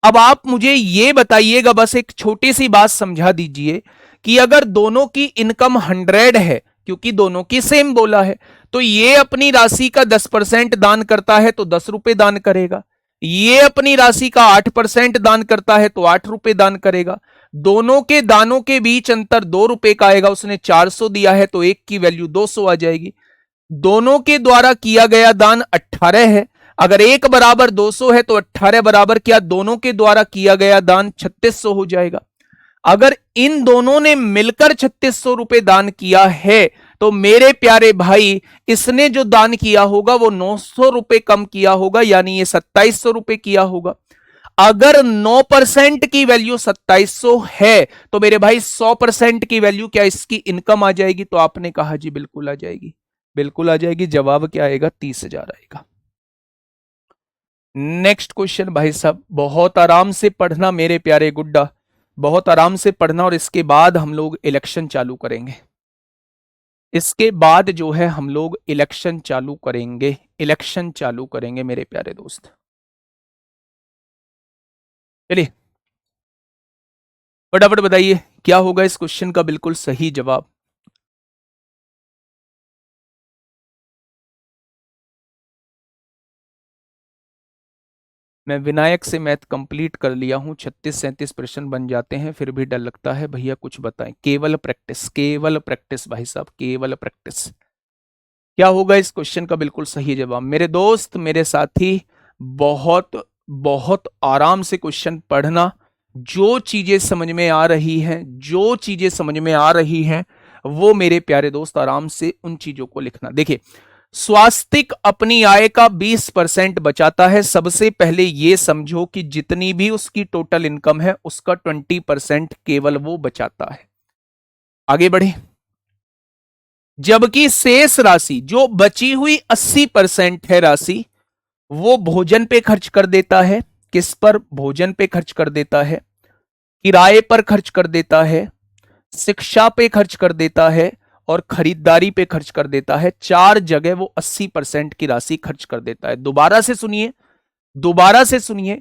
अब आप मुझे ये बताइएगा, बस एक छोटी सी बात समझा दीजिए कि अगर दोनों की इनकम 100 है, क्योंकि दोनों की सेम बोला है, तो ये अपनी राशि का 10% दान करता है तो 10 रुपए दान करेगा, ये अपनी राशि का 8% दान करता है तो 8 रुपए दान करेगा। दोनों के दानों के बीच अंतर 2 रुपए का आएगा। उसने 400 दिया है तो एक की वैल्यू 200 आ जाएगी। दोनों के द्वारा किया गया दान 18 है। अगर एक बराबर 200 है तो 18 बराबर क्या दोनों के द्वारा किया गया दान 3600 हो जाएगा। अगर इन दोनों ने मिलकर 3600 रुपए दान किया है तो मेरे प्यारे भाई इसने जो दान किया होगा वो 900 रुपए कम किया होगा, यानी ये 2700 रुपए किया होगा। अगर 9% की वैल्यू 2700 है तो मेरे भाई 100% की वैल्यू क्या इसकी इनकम आ जाएगी? तो आपने कहा जी बिल्कुल आ जाएगी, बिल्कुल आ जाएगी। जवाब क्या आएगा? 30,000 आएगा। नेक्स्ट क्वेश्चन भाई साहब, बहुत आराम से पढ़ना मेरे प्यारे गुड्डा, बहुत आराम से पढ़ना, और इसके बाद हम लोग इलेक्शन चालू करेंगे। इसके बाद जो है हम लोग इलेक्शन चालू करेंगे, इलेक्शन चालू करेंगे मेरे प्यारे दोस्त। चलिए फटाफट बताइए क्या होगा इस क्वेश्चन का बिल्कुल सही जवाब। मैं विनायक से मैथ कंप्लीट कर लिया हूं, 36-37 प्रश्न बन जाते हैं, फिर भी डर लगता है। भैया कुछ बताएं। केवल प्रैक्टिस, केवल प्रैक्टिस भाई साहब, केवल प्रैक्टिस। क्या होगा इस क्वेश्चन का बिल्कुल सही जवाब? मेरे दोस्त, मेरे साथी, बहुत बहुत आराम से क्वेश्चन पढ़ना। जो चीजें समझ में आ रही हैं, जो चीजें समझ में आ रही हैं, वो मेरे प्यारे दोस्त आराम से उन चीजों को लिखना। देखिए, स्वास्तिक अपनी आय का 20% बचाता है। सबसे पहले यह समझो कि जितनी भी उसकी टोटल इनकम है उसका 20% केवल वो बचाता है। आगे बढ़े। जबकि शेष राशि जो बची हुई 80% है राशि, वो भोजन पे खर्च कर देता है। किस पर? भोजन पे खर्च कर देता है, किराए पर खर्च कर देता है, शिक्षा पे खर्च कर देता है और खरीदारी पे खर्च कर देता है। 4 जगह वो 80% की राशि खर्च कर देता है। दोबारा से सुनिए, दोबारा से सुनिए।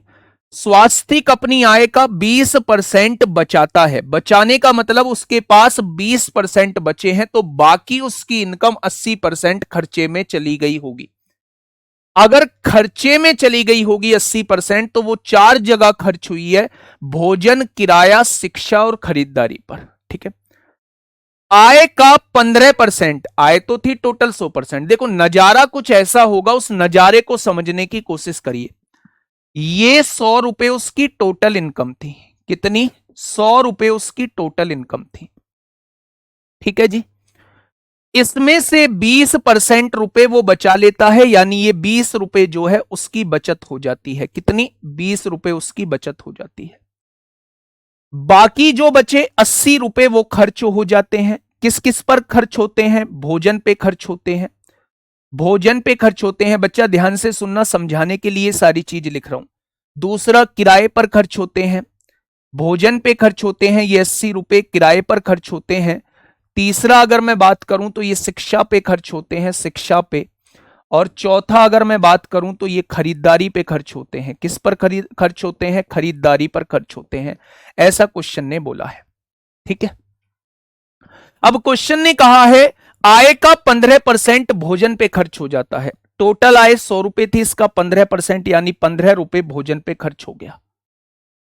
स्वास्तिक अपनी आय का 20% बचाता है। बचाने का मतलब उसके पास 20% बचे हैं तो बाकी उसकी इनकम 80% खर्चे में चली गई होगी। अगर खर्चे में चली गई होगी 80% तो वो 4 जगह खर्च हुई है, भोजन, किराया, शिक्षा और खरीदारी पर। ठीक है। आय का 15%, आय तो थी टोटल 100%। देखो नजारा कुछ ऐसा होगा, उस नजारे को समझने की कोशिश करिए। ये 100 रुपए उसकी टोटल इनकम थी। कितनी? 100 रुपए उसकी टोटल इनकम थी। ठीक है जी। इसमें से 20% रुपए वो बचा लेता है, यानी ये 20 रुपए जो है उसकी बचत हो जाती है। कितनी? 20 रुपए उसकी बचत हो जाती है। बाकी जो बचे 80 रुपए वो खर्च हो जाते हैं। किस किस पर खर्च होते हैं? भोजन पे खर्च होते हैं, भोजन पे खर्च होते हैं। बच्चा ध्यान से सुनना, समझाने के लिए सारी चीज लिख रहा हूं। दूसरा, किराए पर खर्च होते हैं, भोजन पे खर्च होते हैं, ये 80 रुपए किराए पर खर्च होते हैं। तीसरा अगर मैं बात करूं तो ये शिक्षा पे खर्च होते हैं, शिक्षा पे। और चौथा अगर मैं बात करूं तो ये खरीदारी पे खर्च होते हैं। किस पर खर्च होते हैं? खरीदारी पर खर्च होते हैं। ऐसा क्वेश्चन ने बोला है। ठीक है। अब क्वेश्चन ने कहा है आय का 15% भोजन पे खर्च हो जाता है। टोटल आय 100 रुपए थी, इसका 15% यानी 15 रुपए भोजन पे खर्च हो गया।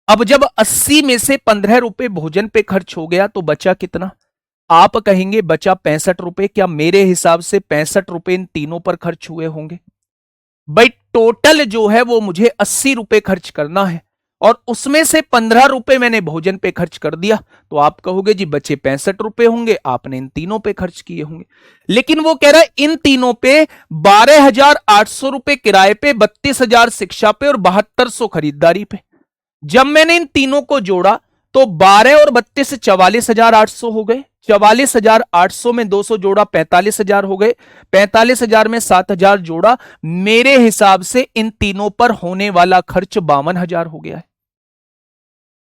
अब जब 80 में से 15 रुपए भोजन पे खर्च हो गया तो बचा कितना? आप कहेंगे बचा 65 रुपए। क्या मेरे हिसाब से 65 रुपए इन तीनों पर खर्च हुए होंगे? भाई टोटल जो है वो मुझे 80 रुपए खर्च करना है और उसमें से 15 रुपए मैंने भोजन पे खर्च कर दिया, तो आप कहोगे जी बचे 65 रुपए होंगे, आपने इन तीनों पे खर्च किए होंगे। लेकिन वो कह रहा है इन तीनों पे 12,800 रुपए किराए पे, 32,000 शिक्षा पे और 7,200 खरीदारी पे। जब मैंने इन तीनों को जोड़ा तो 12 और 32 44,800 हो गए। 44,800 में 200 जोड़ा 45,000 हो गए। 45,000 में 7,000 जोड़ा, मेरे हिसाब से इन तीनों पर होने वाला खर्च 52,000 हो गया है।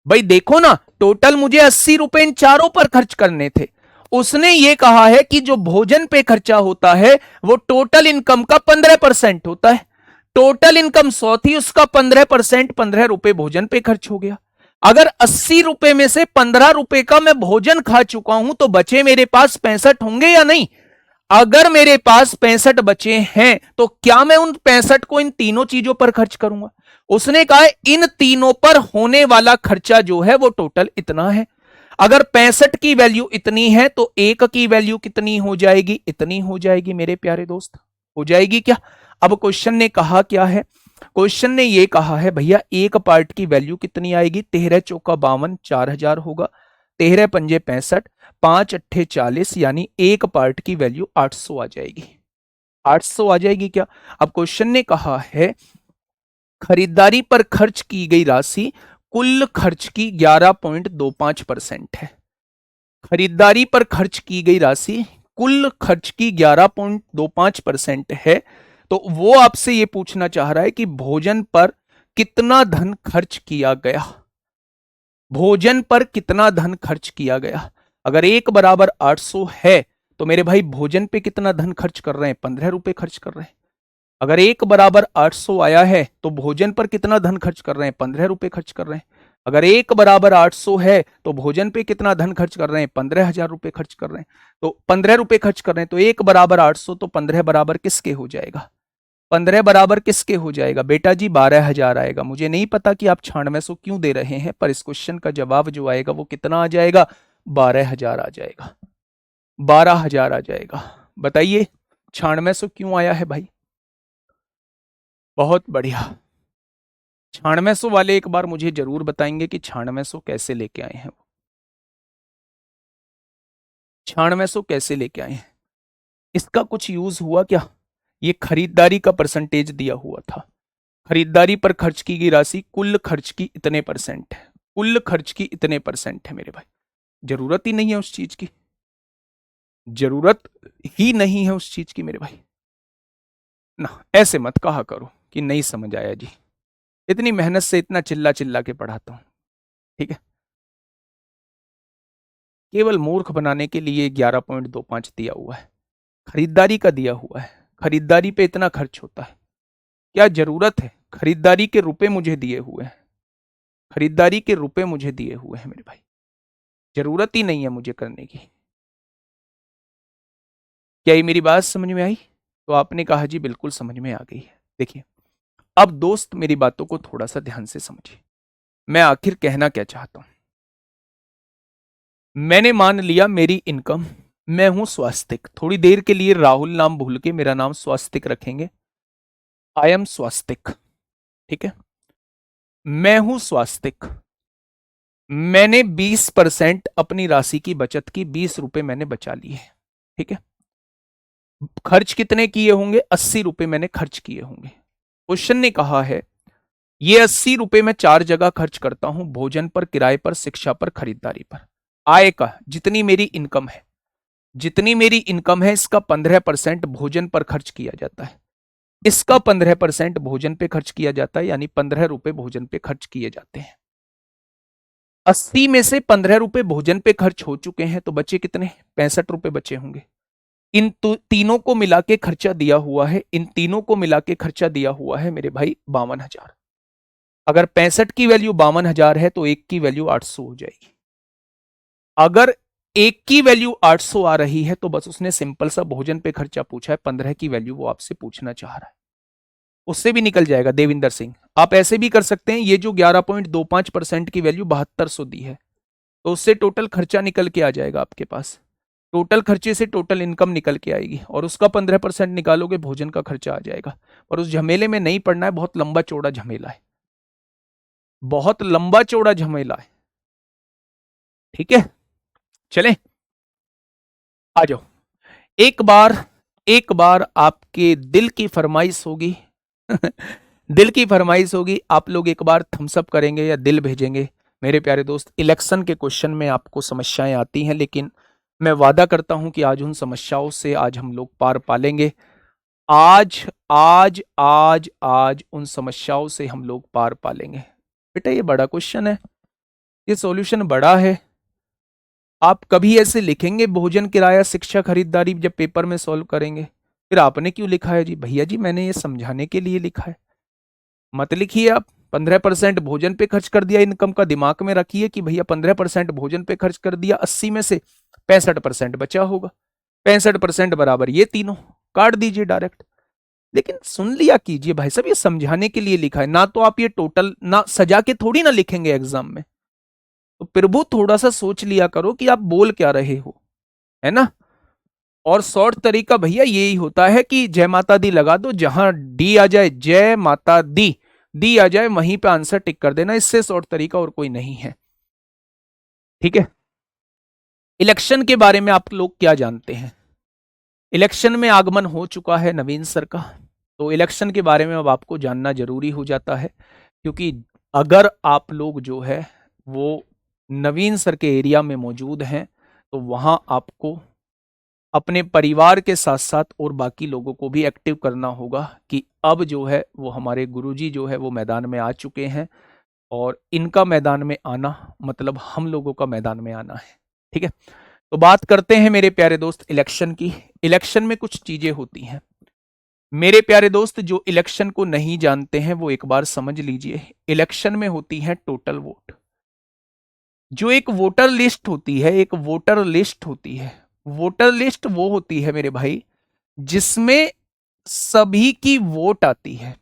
भाई देखो ना, टोटल मुझे 80 रुपए इन चारों पर खर्च करने थे। उसने ये कहा है कि जो भोजन पे खर्चा होता है वो टोटल इनकम का 15% होता है। टोटल इनकम 100 थी, उसका 15%, 15 रुपए भोजन पे खर्च हो गया। अगर 80 रुपए में से 15 रुपए का मैं भोजन खा चुका हूं तो बचे मेरे पास 65 होंगे या नहीं? अगर मेरे पास 65 बचे हैं तो क्या मैं उन 65 को इन तीनों चीजों पर खर्च करूंगा? उसने कहा इन तीनों पर होने वाला खर्चा जो है वो टोटल इतना है। अगर 65 की वैल्यू इतनी है तो एक की वैल्यू कितनी हो जाएगी? इतनी हो जाएगी मेरे प्यारे दोस्त, हो जाएगी क्या? अब क्वेश्चन ने कहा क्या है? क्वेश्चन ने ये कहा है भैया एक पार्ट की वैल्यू कितनी आएगी? 13 चौका 52, 4000 होगा। 13 पंजे 65, 5 अट्ठे 40, यानी एक पार्ट की वैल्यू 800 आ जाएगी। 800 आ जाएगी क्या? अब क्वेश्चन ने कहा है खरीदारी पर खर्च की गई राशि कुल खर्च की 11.25% है। खरीदारी पर खर्च की गई राशि कुल खर्च की 11.25% है। तो वो आपसे ये पूछना चाह रहा है कि भोजन पर कितना धन खर्च किया गया? भोजन पर कितना धन खर्च किया गया? अगर एक बराबर 800 है तो मेरे भाई भोजन पे कितना धन खर्च कर रहे हैं? 15 रुपए खर्च कर रहे हैं। अगर एक बराबर 800 आया है तो भोजन पर कितना धन खर्च कर रहे हैं? 15 रुपए खर्च कर रहे हैं। अगर एक बराबर 800 है तो भोजन पे कितना धन खर्च कर रहे हैं? 15,000 रुपए खर्च कर रहे हैं। तो 15 रुपए खर्च कर रहे हैं तो एक बराबर 800, तो 15 बराबर किसके हो जाएगा? 15 बराबर किसके हो जाएगा बेटा जी? 12,000 आएगा। मुझे नहीं पता कि आप 9600 क्यों दे रहे हैं, पर इस क्वेश्चन का जवाब जो आएगा वो कितना आ जाएगा? 12,000 आ जाएगा। 12,000 आ जाएगा। बताइए 9600 क्यों आया है भाई? बहुत बढ़िया। 9600 वाले एक बार मुझे जरूर बताएंगे कि 9600 कैसे लेके आए हैं। 9600 कैसे लेके आए हैं? इसका कुछ यूज हुआ क्या? ये खरीदारी का परसेंटेज दिया हुआ था। खरीदारी पर खर्च की गई राशि कुल खर्च की इतने परसेंट है, कुल खर्च की इतने परसेंट है मेरे भाई। जरूरत ही नहीं है उस चीज की, जरूरत ही नहीं है उस चीज की मेरे भाई ना। ऐसे मत कहा करो कि नहीं समझ आया जी, इतनी मेहनत से इतना चिल्ला चिल्ला के पढ़ाता हूं, ठीक है? केवल मूर्ख बनाने के लिए 11.25 दिया हुआ है, खरीदारी का दिया हुआ है। खरीदारी पे इतना खर्च होता है, क्या जरूरत है? खरीदारी के रुपए मुझे दिए हुए हैं, खरीदारी के रुपए मुझे दिए हुए हैं मेरे भाई, जरूरत ही नहीं है मुझे करने की। क्या ये मेरी बात समझ में आई? तो आपने कहा जी बिल्कुल समझ में आ गई है। देखिए अब दोस्त मेरी बातों को थोड़ा सा ध्यान से समझिए, मैं आखिर कहना क्या चाहता हूं। मैंने मान लिया मेरी इनकम, मैं हूं स्वास्तिक, थोड़ी देर के लिए राहुल नाम भूल के मेरा नाम स्वास्तिक रखेंगे। आई एम स्वास्तिक, ठीक है? मैं हूं स्वास्तिक। मैंने 20% अपनी राशि की बचत की, 20 रुपए मैंने बचा लिए, ठीक है? खर्च कितने किए होंगे? 80 रुपए मैंने खर्च किए होंगे। क्वेश्चन ने कहा है ये 80 रुपए मैं 4 जगह खर्च करता हूं, भोजन पर, किराए पर, शिक्षा पर, खरीदारी पर। आय का जितनी मेरी इनकम है, जितनी मेरी इनकम है इसका 15% भोजन पर खर्च किया जाता है, इसका 15% भोजन पे खर्च किया जाता है, यानी 15 रुपए भोजन पे खर्च किए जाते हैं। 80 में से 15 रुपए भोजन पे खर्च हो चुके हैं तो बचे कितने? 65 रुपए बचे होंगे। इन तीनों को मिला के खर्चा दिया हुआ है, इन तीनों को मिला के खर्चा दिया हुआ है मेरे भाई 52,000। अगर 65 की वैल्यू 52,000 है तो एक की वैल्यू 800 हो जाएगी। अगर एक की वैल्यू 800 आ रही है तो बस उसने सिंपल सा भोजन पे खर्चा पूछा है, 15 की वैल्यू वो आपसे पूछना चाह रहा है, उससे भी निकल जाएगा देविंदर सिंह। आप ऐसे भी कर सकते हैं, ये जो 11.25% की वैल्यू 7200 दी है तो उससे टोटल खर्चा निकल के आ जाएगा आपके पास। टोटल खर्चे से टोटल इनकम निकल के आएगी और उसका 15% निकालोगे, भोजन का खर्चा आ जाएगा। और उस झमेले में नहीं पड़ना है, बहुत लंबा चौड़ा झमेला है, बहुत लंबा चौड़ा झमेला है, ठीक है? चलें आ जाओ। एक बार, एक बार आपके दिल की फरमाइश होगी दिल की फरमाइश होगी, आप लोग एक बार थम्स अप करेंगे या दिल भेजेंगे। मेरे प्यारे दोस्त इलेक्शन के क्वेश्चन में आपको समस्याएं आती हैं, लेकिन मैं वादा करता हूं कि आज उन समस्याओं से आज हम लोग पार पालेंगे। आज आज आज आज उन समस्याओं से हम लोग पार पालेंगे। बेटा ये बड़ा क्वेश्चन है, ये सॉल्यूशन बड़ा है। आप कभी ऐसे लिखेंगे भोजन, किराया, शिक्षा, खरीदारी जब पेपर में सॉल्व करेंगे? फिर आपने क्यों लिखा है जी? भैया जी मैंने ये समझाने के लिए लिखा है। मत लिखिए आप 15% भोजन पे खर्च कर दिया इनकम का, दिमाग में रखिए कि भैया 15% भोजन पे खर्च कर दिया, 80 में से 65% बचा होगा, 65% बराबर ये तीनों, काट दीजिए डायरेक्ट। लेकिन सुन लिया कीजिए भाई साहब, ये समझाने के लिए लिखा है ना, तो आप ये टोटल ना सजा के थोड़ी ना लिखेंगे एग्जाम में। तो प्रभु थोड़ा सा सोच लिया करो कि आप बोल क्या रहे हो, है ना। और शॉर्ट तरीका भैया यही होता है कि जय माता दी लगा दो, जहां डी आ जाए जय माता दी आ जाए वहीं पे आंसर टिक कर देना, इससे शॉर्ट तरीका और कोई नहीं है। ठीक है। इलेक्शन के बारे में आप लोग क्या जानते हैं? इलेक्शन में आगमन हो चुका है नवीन सर का, तो इलेक्शन के बारे में अब आपको जानना जरूरी हो जाता है, क्योंकि अगर आप लोग जो है वो नवीन सर के एरिया में मौजूद हैं तो वहां आपको अपने परिवार के साथ साथ और बाकी लोगों को भी एक्टिव करना होगा कि अब जो है वो हमारे गुरुजी जो है वो मैदान में आ चुके हैं, और इनका मैदान में आना मतलब हम लोगों का मैदान में आना है। ठीक है। तो बात करते हैं मेरे प्यारे दोस्त इलेक्शन की। इलेक्शन में कुछ चीजें होती हैं मेरे प्यारे दोस्त, जो इलेक्शन को नहीं जानते हैं वो एक बार समझ लीजिए। इलेक्शन में होती है टोटल वोट। जो एक वोटर लिस्ट होती है, एक वोटर लिस्ट होती है, वोटर लिस्ट वो होती है मेरे भाई जिसमें सभी की वोट आती है।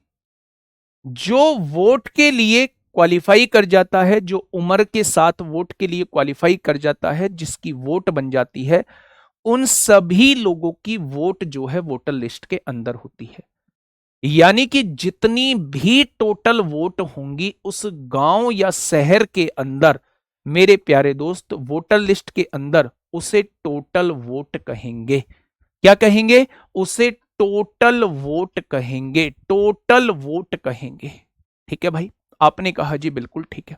जो वोट के लिए क्वालिफाई कर जाता है, जो उम्र के साथ वोट के लिए क्वालिफाई कर जाता है, जिसकी वोट बन जाती है, उन सभी लोगों की वोट जो है वोटर लिस्ट के अंदर होती है। यानी कि जितनी भी टोटल वोट होंगी उस गांव या शहर के अंदर मेरे प्यारे दोस्त वोटर लिस्ट के अंदर, उसे टोटल वोट कहेंगे। क्या कहेंगे? उसे टोटल वोट कहेंगे, टोटल वोट कहेंगे। ठीक है भाई, आपने कहा जी बिल्कुल ठीक है।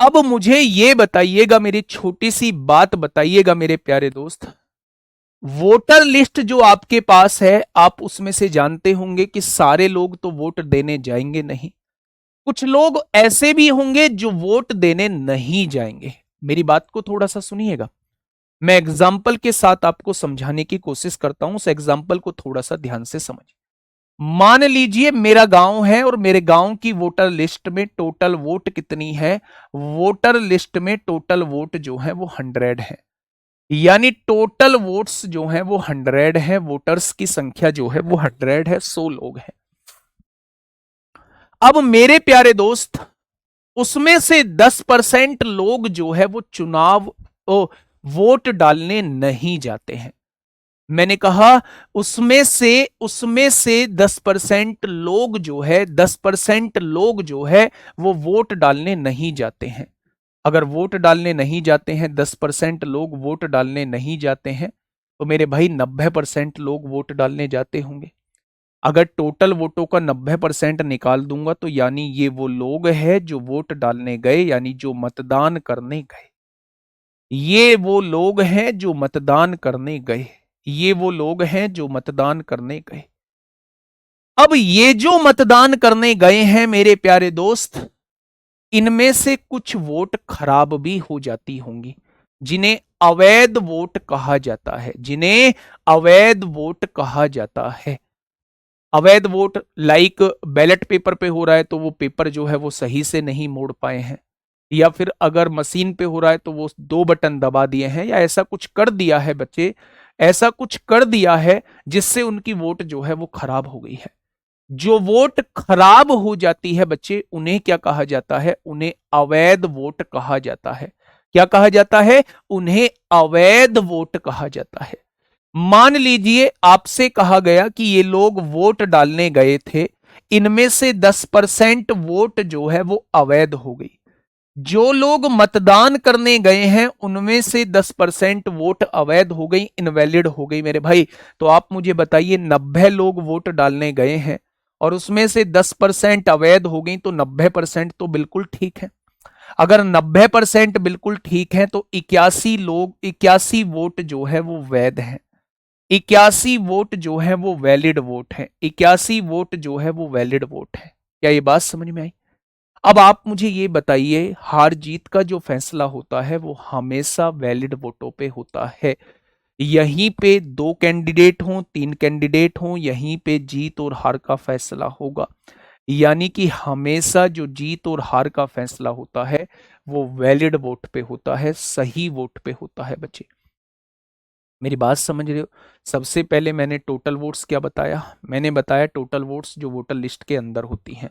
अब मुझे ये बताइएगा, मेरी छोटी सी बात बताइएगा मेरे प्यारे दोस्त, वोटर लिस्ट जो आपके पास है आप उसमें से जानते होंगे कि सारे लोग तो वोट देने जाएंगे नहीं, कुछ लोग ऐसे भी होंगे जो वोट देने नहीं जाएंगे। मेरी बात को थोड़ा सा सुनिएगा, मैं एग्जाम्पल के साथ आपको समझाने की कोशिश करता हूं, उस एग्जाम्पल को थोड़ा सा ध्यान से समझ। मान लीजिए मेरा गांव है और मेरे गांव की वोटर लिस्ट में टोटल वोट कितनी है? वोटर लिस्ट में टोटल वोट जो है वो 100 है, यानी टोटल वोट्स जो हैं वो 100 है, वोटर्स की संख्या जो है वो 100 है, 100 लोग हैं। अब मेरे प्यारे दोस्त उसमें से 10% लोग जो है वो चुनाव वोट डालने नहीं जाते हैं। मैंने कहा उसमें से 10% लोग जो है 10% लोग जो है वो वोट डालने नहीं जाते हैं। अगर वोट डालने नहीं जाते हैं, 10% लोग वोट डालने नहीं जाते हैं, तो मेरे भाई 90% लोग वोट डालने जाते होंगे। अगर टोटल वोटों का 90% निकाल दूंगा तो यानी ये वो लोग हैं जो वोट डालने गए, यानी जो मतदान करने गए। ये वो लोग हैं जो मतदान करने गए, ये वो लोग हैं जो मतदान करने गए। अब ये जो मतदान करने गए हैं मेरे प्यारे दोस्त, इनमें से कुछ वोट खराब भी हो जाती होंगी, जिन्हें अवैध वोट कहा जाता है, जिन्हें अवैध वोट कहा जाता है। अवैध वोट लाइक बैलेट पेपर पे हो रहा है तो वो पेपर जो है वो सही से नहीं मोड़ पाए हैं, या फिर अगर मशीन पे हो रहा है तो वो 2 बटन दबा दिए हैं, या ऐसा कुछ कर दिया है बच्चे, ऐसा कुछ कर दिया है जिससे उनकी वोट जो है वो खराब हो गई है। जो वोट खराब हो जाती है बच्चे, उन्हें क्या कहा जाता है? उन्हें अवैध वोट कहा जाता है। क्या कहा जाता है? उन्हें अवैध वोट कहा जाता है। मान लीजिए आपसे कहा गया कि ये लोग वोट डालने गए थे, इनमें से 10% वोट जो है वो अवैध हो गई। जो लोग मतदान करने गए हैं उनमें से 10% वोट अवैध हो गई, इनवैलिड हो गई मेरे भाई। तो आप मुझे बताइए, 90 लोग वोट डालने गए हैं और उसमें से 10% अवैध हो गई, तो 90% तो बिल्कुल ठीक है। अगर 90% बिल्कुल ठीक है तो 81 वोट जो है वो वैध है, 81 वोट जो है वो वैलिड वोट है, 81 वोट जो है वो वैलिड वोट है। क्या ये बात समझ में आई? अब आप मुझे ये बताइए, हार जीत का जो फैसला होता है वो हमेशा वैलिड वोटों पे होता है। यहीं पे 2 कैंडिडेट हों, 3 कैंडिडेट हों, यहीं पे जीत और हार का फैसला होगा। यानी कि हमेशा जो जीत और हार का फैसला होता है वो वैलिड वोट पे होता है, सही वोट पे होता है बच्चे। मेरी बात समझ रहे हो? सबसे पहले मैंने टोटल वोट्स क्या बताया? मैंने बताया टोटल वोट्स जो वोटर लिस्ट के अंदर होती हैं।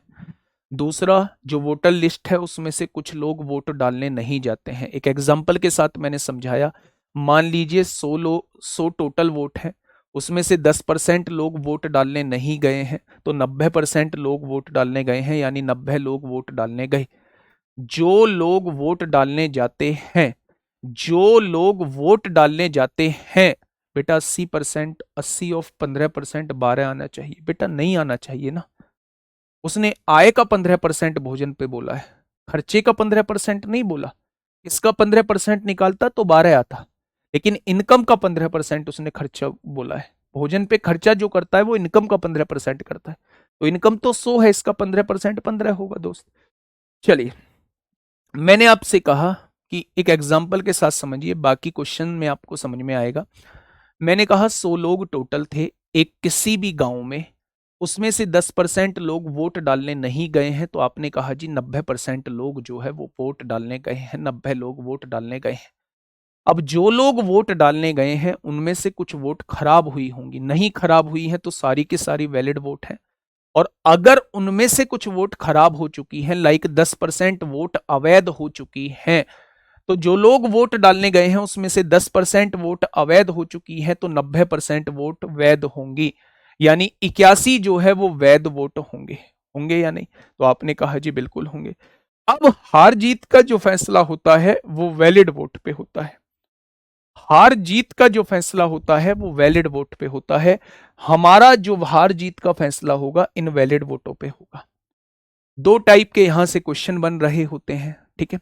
दूसरा, जो वोटर लिस्ट है उसमें से कुछ लोग वोट डालने नहीं जाते हैं। एक एग्जाम्पल के साथ मैंने समझाया। मान लीजिए 100 टोटल वोट हैं, उसमें से 10% लोग वोट डालने नहीं गए हैं, तो 90% लोग वोट डालने गए हैं, यानी 90 लोग वोट डालने गए। जो लोग वोट डालने जाते हैं, जो लोग वोट डालने जाते हैं, बेटा 80%, 80 ऑफ 15%, 12 आना चाहिए। बेटा नहीं आना चाहिए ना। उसने आय का 15% भोजन पे बोला है, खर्चे का 15% नहीं बोला। इसका 15% निकालता तो 12 आता, लेकिन इनकम का 15% उसने खर्चा बोला है। भोजन पे खर्चा जो करता है वो इनकम का 15% करता है, तो इनकम तो 100 है, इसका 15% 15 होगा दोस्त। चलिए, मैंने आपसे कहा कि एक एग्जाम्पल के साथ समझिए, बाकी क्वेश्चन में आपको समझ में आएगा। मैंने कहा 100 लोग टोटल थे एक किसी भी गांव में, उसमें से 10% लोग वोट डालने नहीं गए हैं, तो आपने कहा जी 90% लोग जो है वो वोट डालने गए हैं, 90 लोग वोट डालने गए हैं। अब जो लोग वोट डालने गए हैं उनमें से कुछ वोट खराब हुई होंगी, नहीं खराब हुई है तो सारी की सारी वैलिड वोट है। और अगर उनमें से कुछ वोट खराब हो चुकी है, लाइक 10% वोट अवैध हो चुकी है, तो जो लोग वोट डालने गए हैं उसमें से 10% वोट अवैध हो चुकी है, तो 90% वोट वैध होंगी, यानी 81 जो है वो वैध वोट होंगे। होंगे या नहीं? तो आपने कहा जी बिल्कुल होंगे। अब हार जीत का जो फैसला होता है वो वैलिड वोट पे होता है। हार जीत का जो फैसला होता है वो वैलिड वोट पे होता है। हमारा जो हार जीत का फैसला होगा इनवैलिड वोटों पे होगा। 2 टाइप के यहां से क्वेश्चन बन रहे होते हैं, ठीक है?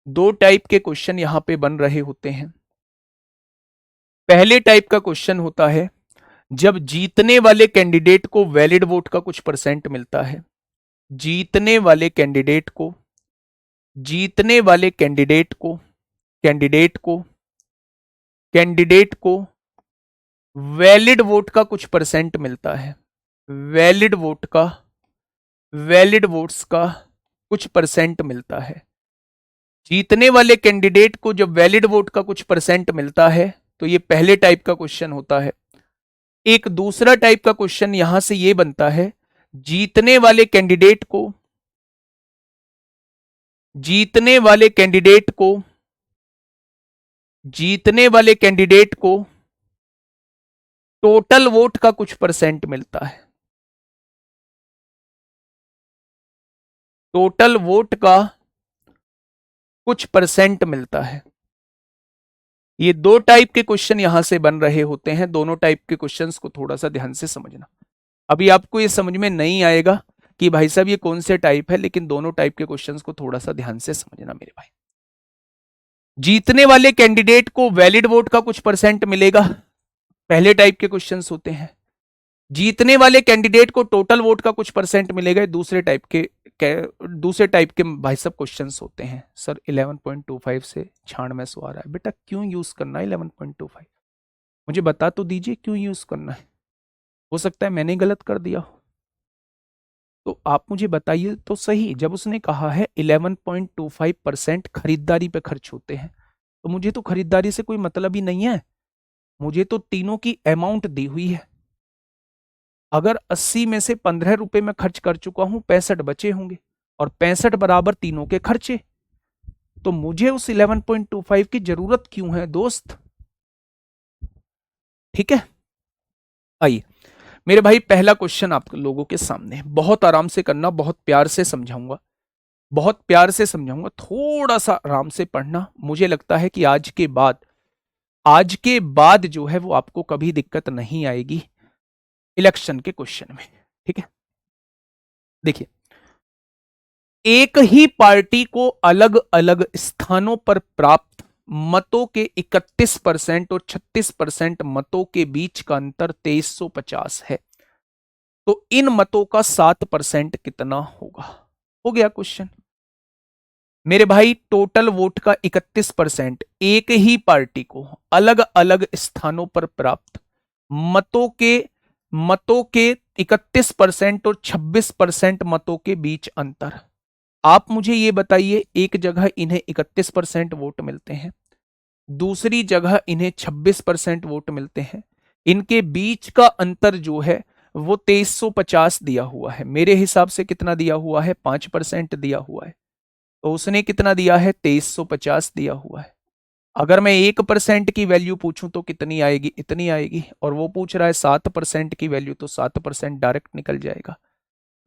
2 टाइप के क्वेश्चन यहां पे बन रहे होते हैं। पहले टाइप का क्वेश्चन होता है जब जीतने वाले कैंडिडेट को वैलिड वोट का कुछ परसेंट मिलता है। जीतने वाले कैंडिडेट को, जीतने वाले कैंडिडेट को, कैंडिडेट को, कैंडिडेट को वैलिड वोट का कुछ परसेंट मिलता है। वैलिड वोट का, वैलिड वोट्स का कुछ परसेंट मिलता है। जीतने वाले कैंडिडेट को जब वैलिड वोट का कुछ परसेंट मिलता है, तो ये पहले टाइप का क्वेश्चन होता है। एक दूसरा टाइप का क्वेश्चन यहां से ये बनता है, जीतने वाले कैंडिडेट को, जीतने वाले कैंडिडेट को, जीतने वाले कैंडिडेट को टोटल वोट का कुछ परसेंट मिलता है। टोटल वोट का कुछ परसेंट मिलता है। ये 2 टाइप के क्वेश्चन यहां से बन रहे होते हैं। दोनों टाइप के क्वेश्चंस को थोड़ा सा ध्यान से समझना। अभी आपको ये समझ में नहीं आएगा कि भाई साहब ये कौन से टाइप है, लेकिन दोनों टाइप के क्वेश्चंस को थोड़ा सा ध्यान से समझना मेरे भाई। जीतने वाले कैंडिडेट को वैलिड वोट का कुछ परसेंट मिलेगा, पहले टाइप के क्वेश्चंस होते हैं। जीतने वाले कैंडिडेट को टोटल वोट का कुछ परसेंट मिलेगा, दूसरे टाइप के दूसरे टाइप के भाई सब क्वेश्चंस होते हैं। सर 11.25 से 96 आ रहा है, बेटा क्यों यूज करना है 11.25? मुझे बता तो दीजिए क्यों यूज करना है। हो सकता है मैंने गलत कर दिया हो, तो आप मुझे बताइए तो सही। जब उसने कहा है 11.25% खरीदारी पे खर्च होते हैं, तो मुझे तो खरीदारी से कोई मतलब ही नहीं है। मुझे तो तीनों की अमाउंट दी हुई है। अगर 80 में से 15 रुपए में खर्च कर चुका हूं, 65 बचे होंगे, और 65 बराबर तीनों के खर्चे, तो मुझे उस 11.25 की जरूरत क्यों है दोस्त? ठीक है, आइए मेरे भाई, पहला क्वेश्चन आप लोगों के सामने, बहुत आराम से करना, बहुत प्यार से समझाऊंगा, बहुत प्यार से समझाऊंगा, थोड़ा सा आराम से पढ़ना। मुझे लगता है कि आज के बाद, आज के बाद जो है वो आपको कभी दिक्कत नहीं आएगी इलेक्शन के क्वेश्चन में। ठीक है, देखिए, एक ही पार्टी को अलग अलग स्थानों पर प्राप्त मतों के 31% और 36% मतों के बीच का अंतर 2350 है, तो इन मतों का 7% कितना होगा? हो गया क्वेश्चन। मेरे भाई टोटल वोट का 31% एक ही पार्टी को अलग अलग स्थानों पर प्राप्त मतों के 31% और 26% मतों के बीच अंतर। आप मुझे ये बताइए, एक जगह इन्हें 31% वोट मिलते हैं, दूसरी जगह इन्हें 26% वोट मिलते हैं, इनके बीच का अंतर जो है वो 2350 दिया हुआ है। मेरे हिसाब से कितना दिया हुआ है? 5% दिया हुआ है। तो उसने कितना दिया है? 2350 दिया हुआ है। अगर मैं 1% की वैल्यू पूछूं तो कितनी आएगी? इतनी आएगी। और वो पूछ रहा है 7% की वैल्यू, तो 7% डायरेक्ट निकल जाएगा।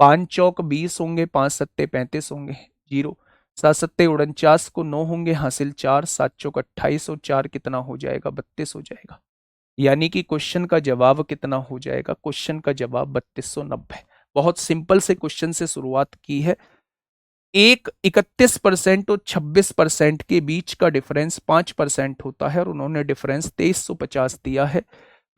5 चौक 20 होंगे, 5 सत्ते 35 होंगे, 0। 7 सत्ते 49 को 9 होंगे, हासिल 4, 7 चौक 28 और 4 कितना हो जाएगा? 32 हो जाएगा। यानी कि क्वेश्चन का जवाब कितना हो जाएगा? क्वेश्चन का जवाब 3290। बहुत सिंपल से क्वेश्चन से शुरुआत की है। एक 31% और 26% के बीच का डिफरेंस 5% होता है और उन्होंने डिफरेंस 2350 दिया है।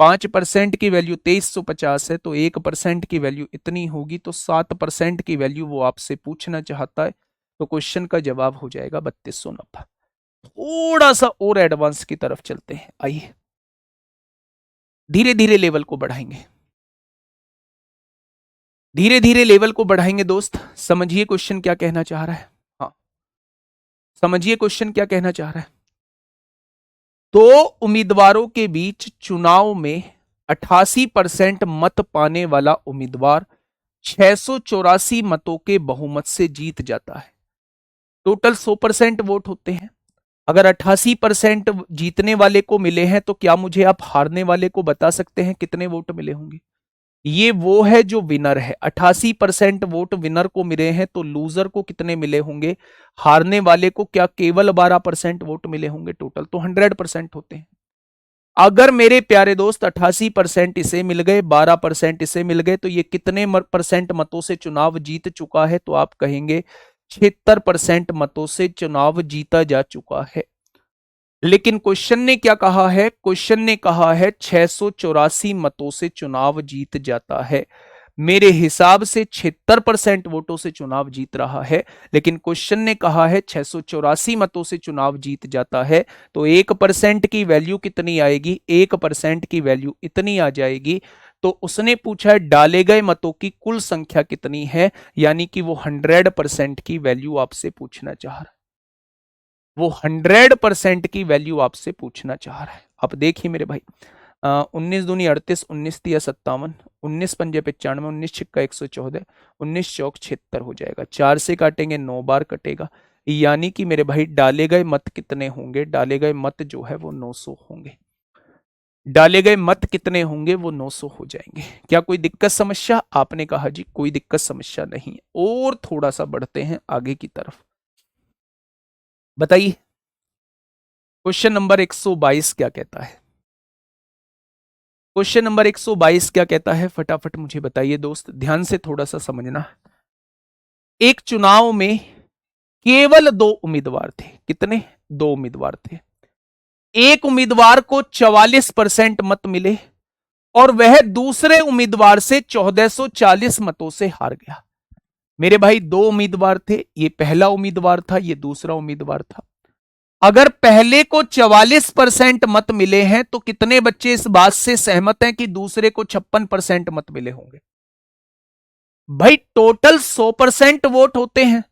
5% की वैल्यू 2350 है, तो 1% की वैल्यू इतनी होगी, तो 7% की वैल्यू वो आपसे पूछना चाहता है। तो क्वेश्चन का जवाब हो जाएगा 3290। थोड़ा सा और एडवांस की तरफ चलते हैं, आइए धीरे धीरे लेवल को बढ़ाएंगे, धीरे धीरे लेवल को बढ़ाएंगे दोस्त। समझिए क्वेश्चन क्या कहना चाह रहा है। हाँ, समझिए क्वेश्चन क्या कहना चाह रहा है। दो उम्मीदवारों के बीच चुनाव में 88% मत पाने वाला उम्मीदवार 684 मतों के बहुमत से जीत जाता है। टोटल 100% वोट होते हैं। अगर 88% जीतने वाले को मिले हैं, तो क्या मुझे आप हारने वाले को बता सकते हैं कितने वोट मिले होंगे? ये वो है जो विनर है। 88% वोट विनर को मिले हैं, तो लूजर को कितने मिले होंगे? हारने वाले को क्या केवल 12% वोट मिले होंगे? टोटल तो 100% होते हैं। अगर मेरे प्यारे दोस्त 88% इसे मिल गए, 12% इसे मिल गए, तो ये कितने परसेंट मतों से चुनाव जीत चुका है? तो आप कहेंगे 76% मतों से चुनाव जीता जा चुका है। लेकिन क्वेश्चन ने क्या कहा है? क्वेश्चन ने कहा है 684 मतों से चुनाव जीत जाता है। मेरे हिसाब से 76% वोटों से चुनाव जीत रहा है, लेकिन क्वेश्चन ने कहा है 684 मतों से चुनाव जीत जाता है। तो 1% की वैल्यू कितनी आएगी? 1% की वैल्यू इतनी आ जाएगी। तो उसने पूछा है डाले गए मतों की कुल संख्या कितनी है, यानी कि वो 100% की वैल्यू आपसे पूछना चाह रहा है। वो 100% की वैल्यू आपसे पूछना चाह रहा है। अब देखिए मेरे भाई, 19 दूनी 38, 19 तिया 57, 19 पंजे 95, 19 छिक्का 114, 19 चौक 76 हो जाएगा। 4 से काटेंगे 9 बार कटेगा। यानी कि मेरे भाई डाले गए मत कितने होंगे? डाले गए मत जो है वो 900 होंगे। डाले गए मत कितने होंगे? वो 900 हो जाएंगे। क्या कोई दिक्कत समस्या? आपने कहा जी कोई दिक्कत समस्या नहीं है। और थोड़ा सा बढ़ते हैं आगे की तरफ, बताइए क्वेश्चन नंबर 122 क्या कहता है? क्वेश्चन नंबर 122 क्या कहता है? फटाफट मुझे बताइए दोस्त, ध्यान से थोड़ा सा समझना। एक चुनाव में केवल 2 उम्मीदवार थे। कितने? 2 उम्मीदवार थे। एक उम्मीदवार को 44% मत मिले और वह दूसरे उम्मीदवार से 1440 मतों से हार गया। मेरे भाई 2 उम्मीदवार थे, ये पहला उम्मीदवार था, ये दूसरा उम्मीदवार था। अगर पहले को 44% मत मिले हैं, तो कितने बच्चे इस बात से सहमत हैं कि दूसरे को 56% मत मिले होंगे? भाई टोटल 100% वोट होते हैं।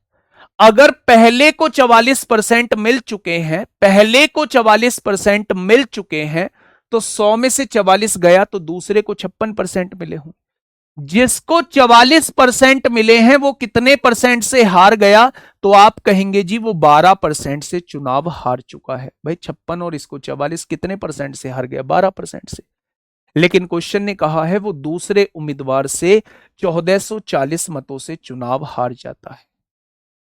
अगर पहले को 44% मिल चुके हैं, पहले को 44% मिल चुके हैं, तो 100 में से 44 गया, तो दूसरे को 56% मिले हों। जिसको 44% मिले हैं वो कितने परसेंट से हार गया? तो आप कहेंगे जी वो 12% से चुनाव हार चुका है। भाई 56 और इसको 44 कितने परसेंट से हार गया? 12% से। लेकिन क्वेश्चन ने कहा है वो दूसरे उम्मीदवार से 1440 मतों से चुनाव हार जाता है।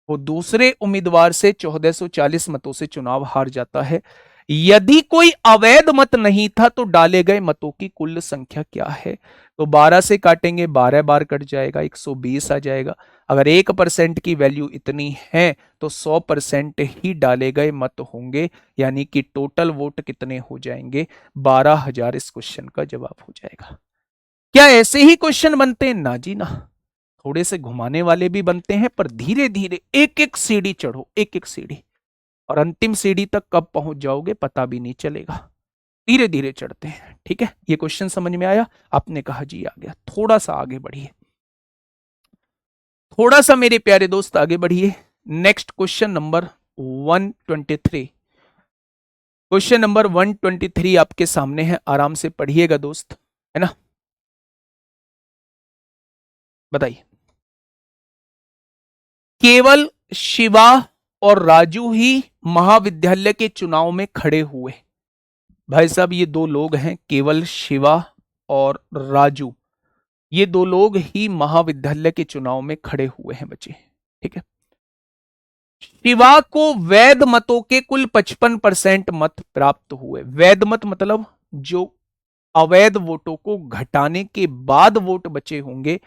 वो दूसरे उम्मीदवार से 1440 मतों से चुनाव हार जाता है। यदि कोई अवैध मत नहीं था, तो डाले गए मतों की कुल संख्या क्या है? तो 12 से काटेंगे, 12 बार कट जाएगा, 120 आ जाएगा। अगर 1% की वैल्यू इतनी है, तो 100% ही डाले गए मत होंगे। यानी कि टोटल वोट कितने हो जाएंगे? 12,000 इस क्वेश्चन का जवाब हो जाएगा। क्या ऐसे ही क्वेश्चन बनते हैं? ना जी ना। थोड़े से घुमाने वाले भी बनते हैं, पर धीरे धीरे एक एक सीढ़ी चढ़ो, एक एक सीढ़ी, और अंतिम सीढ़ी तक कब पहुंच जाओगे पता भी नहीं चलेगा। धीरे धीरे चढ़ते हैं। ठीक है, ये क्वेश्चन समझ में आया? आपने कहा जी आ गया। थोड़ा सा आगे बढ़िए, थोड़ा सा मेरे प्यारे दोस्त आगे बढ़िए। Next question number 123। Question number 123 आपके सामने है, आराम से पढ़िएगा दोस्त, है ना। बताइए, केवल शिवा और राजू ही महाविद्यालय के चुनाव में खड़े हुए। भाई साहब ये दो लोग हैं, केवल शिवा और राजू, ये दो लोग ही महाविद्यालय के चुनाव में खड़े हुए हैं बच्चे। ठीक है, शिवा को वैध मतों के कुल 55% मत प्राप्त हुए। वैध मत मतलब जो अवैध वोटों को घटाने के बाद वोट बचे होंगे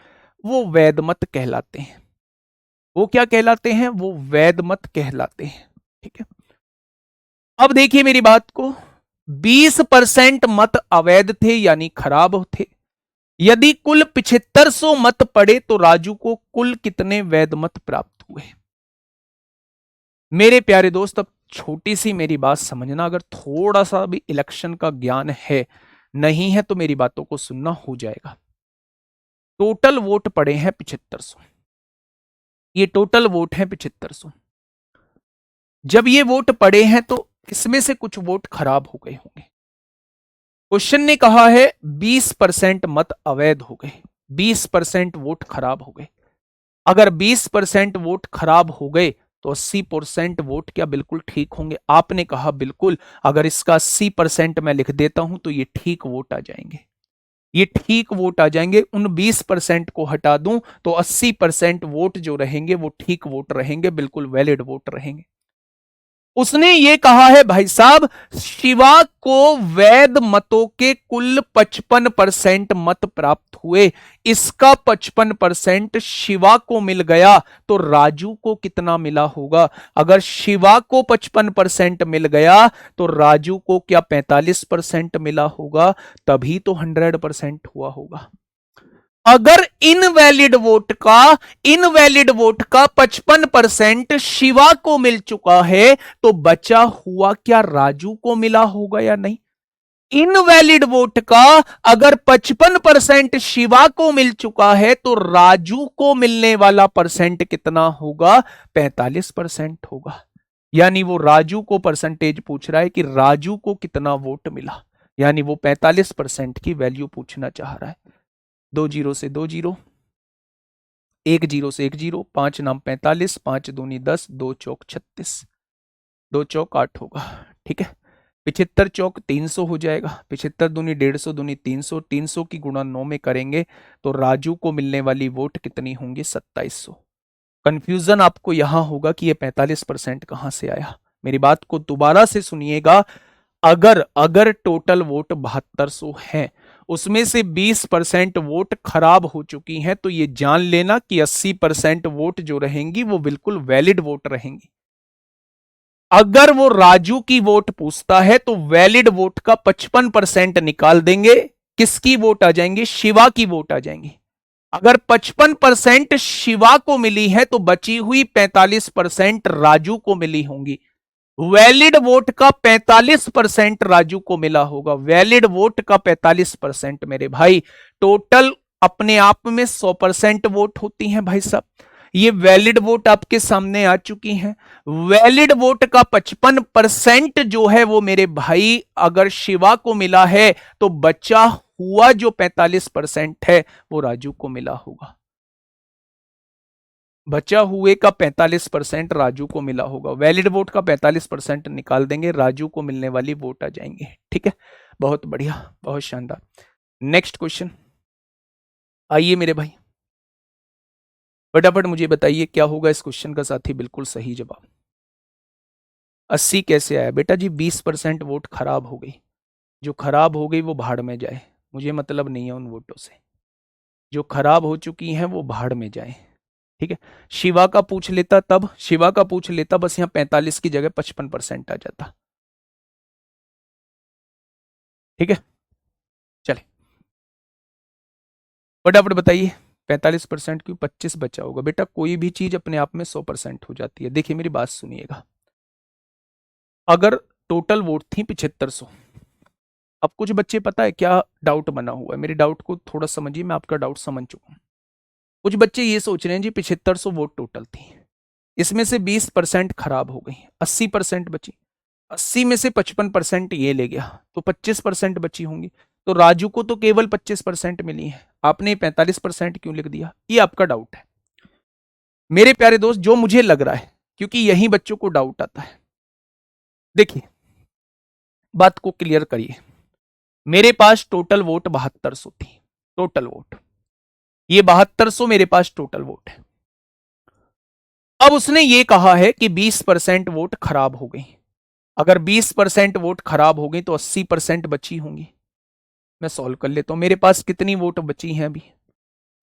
वो वैध मत कहलाते हैं। वो क्या कहलाते हैं? वो वैध मत कहलाते हैं। ठीक है, अब देखिए मेरी बात को, 20% मत अवैध थे यानी खराब थे। यदि कुल 7500 मत पड़े तो राजू को कुल कितने वैध मत प्राप्त हुए? मेरे प्यारे दोस्त, अब छोटी सी मेरी बात समझना, अगर थोड़ा सा भी इलेक्शन का ज्ञान है, नहीं है तो मेरी बातों को सुनना, हो जाएगा। टोटल वोट पड़े हैं 7500, ये टोटल वोट हैं 7500। जब ये वोट पड़े हैं तो इसमें से कुछ वोट खराब हो गए होंगे। क्वेश्चन ने कहा है 20% मत अवैध हो गए, 20% वोट खराब हो गए। अगर 20% वोट खराब हो गए तो 80% वोट क्या बिल्कुल ठीक होंगे? आपने कहा बिल्कुल। अगर इसका 80% मैं लिख देता हूं तो ये ठीक वोट आ जाएंगे, ये ठीक वोट आ जाएंगे। उन 20% को हटा दूं तो 80% वोट जो रहेंगे वो ठीक वोट रहेंगे, बिल्कुल वैलिड वोट रहेंगे। उसने ये कहा है भाई साहब, शिवा को वैध मतों के कुल 55% मत प्राप्त हुए, इसका 55% शिवा को मिल गया तो राजू को कितना मिला होगा? अगर शिवा को 55% मिल गया तो राजू को क्या 45% मिला होगा? तभी तो 100% हुआ होगा। अगर इनवैलिड वोट का 55% शिवा को मिल चुका है तो बचा हुआ क्या राजू को मिला होगा या नहीं? इनवैलिड वोट का अगर 55% शिवा को मिल चुका है तो राजू को मिलने वाला परसेंट कितना होगा? 45% होगा। यानी वो राजू को परसेंटेज पूछ रहा है कि राजू को कितना वोट मिला, यानी वो 45% की वैल्यू पूछना चाह रहा है। 2 जीरो से 2 जीरो, 1 जीरो से 1 जीरो, 5 नाम 45, 5 दूनी 10, 2 चौक 36, 2 चौक 8 होगा। ठीक है, 75 चौक 300 हो जाएगा, 75 दूनी 150, दूनी 300, 300 की गुणा 9 में करेंगे तो राजू को मिलने वाली वोट कितनी होंगी? 2700। कंफ्यूजन आपको यहां होगा कि ये 45% कहां से आया। मेरी बात को दोबारा से सुनिएगा, अगर अगर टोटल वोट 7200 हैं, उसमें से 20% वोट खराब हो चुकी हैं, तो ये जान लेना कि 80% वोट जो रहेंगी वो बिल्कुल वैलिड वोट रहेंगी। अगर वो राजू की वोट पूछता है तो वैलिड वोट का 55% निकाल देंगे, किसकी वोट आ जाएंगे? शिवा की वोट आ जाएंगी। अगर 55% शिवा को मिली है तो बची हुई 45% राजू को मिली होंगी। वैलिड वोट का 45% राजू को मिला होगा, वैलिड वोट का 45% मेरे भाई। टोटल अपने आप में 100% वोट होती हैं भाई साहब। ये वैलिड वोट आपके सामने आ चुकी हैं। वैलिड वोट का 55% जो है वो मेरे भाई अगर शिवा को मिला है तो बचा हुआ जो 45% है वो राजू को मिला होगा। बचा हुए का 45% राजू को मिला होगा। वैलिड वोट का 45% निकाल देंगे, राजू को मिलने वाली वोट आ जाएंगे। ठीक है, बहुत बढ़िया, बहुत शानदार। नेक्स्ट क्वेश्चन, आइए मेरे भाई फटाफट मुझे बताइए क्या होगा इस क्वेश्चन का साथी बिल्कुल सही जवाब। 80 कैसे आया? बेटा जी 20% वोट खराब हो गई, जो खराब हो गई वो भाड़ में जाए, मुझे मतलब नहीं है उन वोटों से। जो खराब हो चुकी हैं वो भाड़ में जाए। ठीक है, शिवा का पूछ लेता तब, शिवा का पूछ लेता बस यहां 45 की जगह 55% आ जाता। ठीक है, चले फटाफट बताइए 45% क्यों, 25 बचा होगा। बेटा कोई भी चीज अपने आप में 100% हो जाती है। देखिए मेरी बात सुनिएगा, अगर टोटल वोट थी 7500, अब कुछ बच्चे पता है क्या डाउट बना हुआ है, मेरे डाउट को थोड़ा समझिए, मैं आपका डाउट समझ चुका हूं। कुछ बच्चे ये सोच रहे हैं जी 7500 वोट टोटल थी, इसमें से 20% खराब हो गई, 80% बची, 80 में से 55% ये ले गया तो 25% बची होंगी। तो राजू को तो केवल 25% मिली है, आपने 45% क्यों लिख दिया? ये आपका डाउट है मेरे प्यारे दोस्त, जो मुझे लग रहा है, क्योंकि यही बच्चों को डाउट आता है। देखिए बात को क्लियर करिए, मेरे पास टोटल वोट 7200 थी, टोटल वोट ये 7200 मेरे पास टोटल वोट है। अब उसने ये कहा है कि 20% वोट खराब हो गई, अगर 20% वोट खराब हो गई तो 80% बची होंगी। मैं सॉल्व कर लेता हूं, मेरे पास कितनी वोट बची हैं अभी?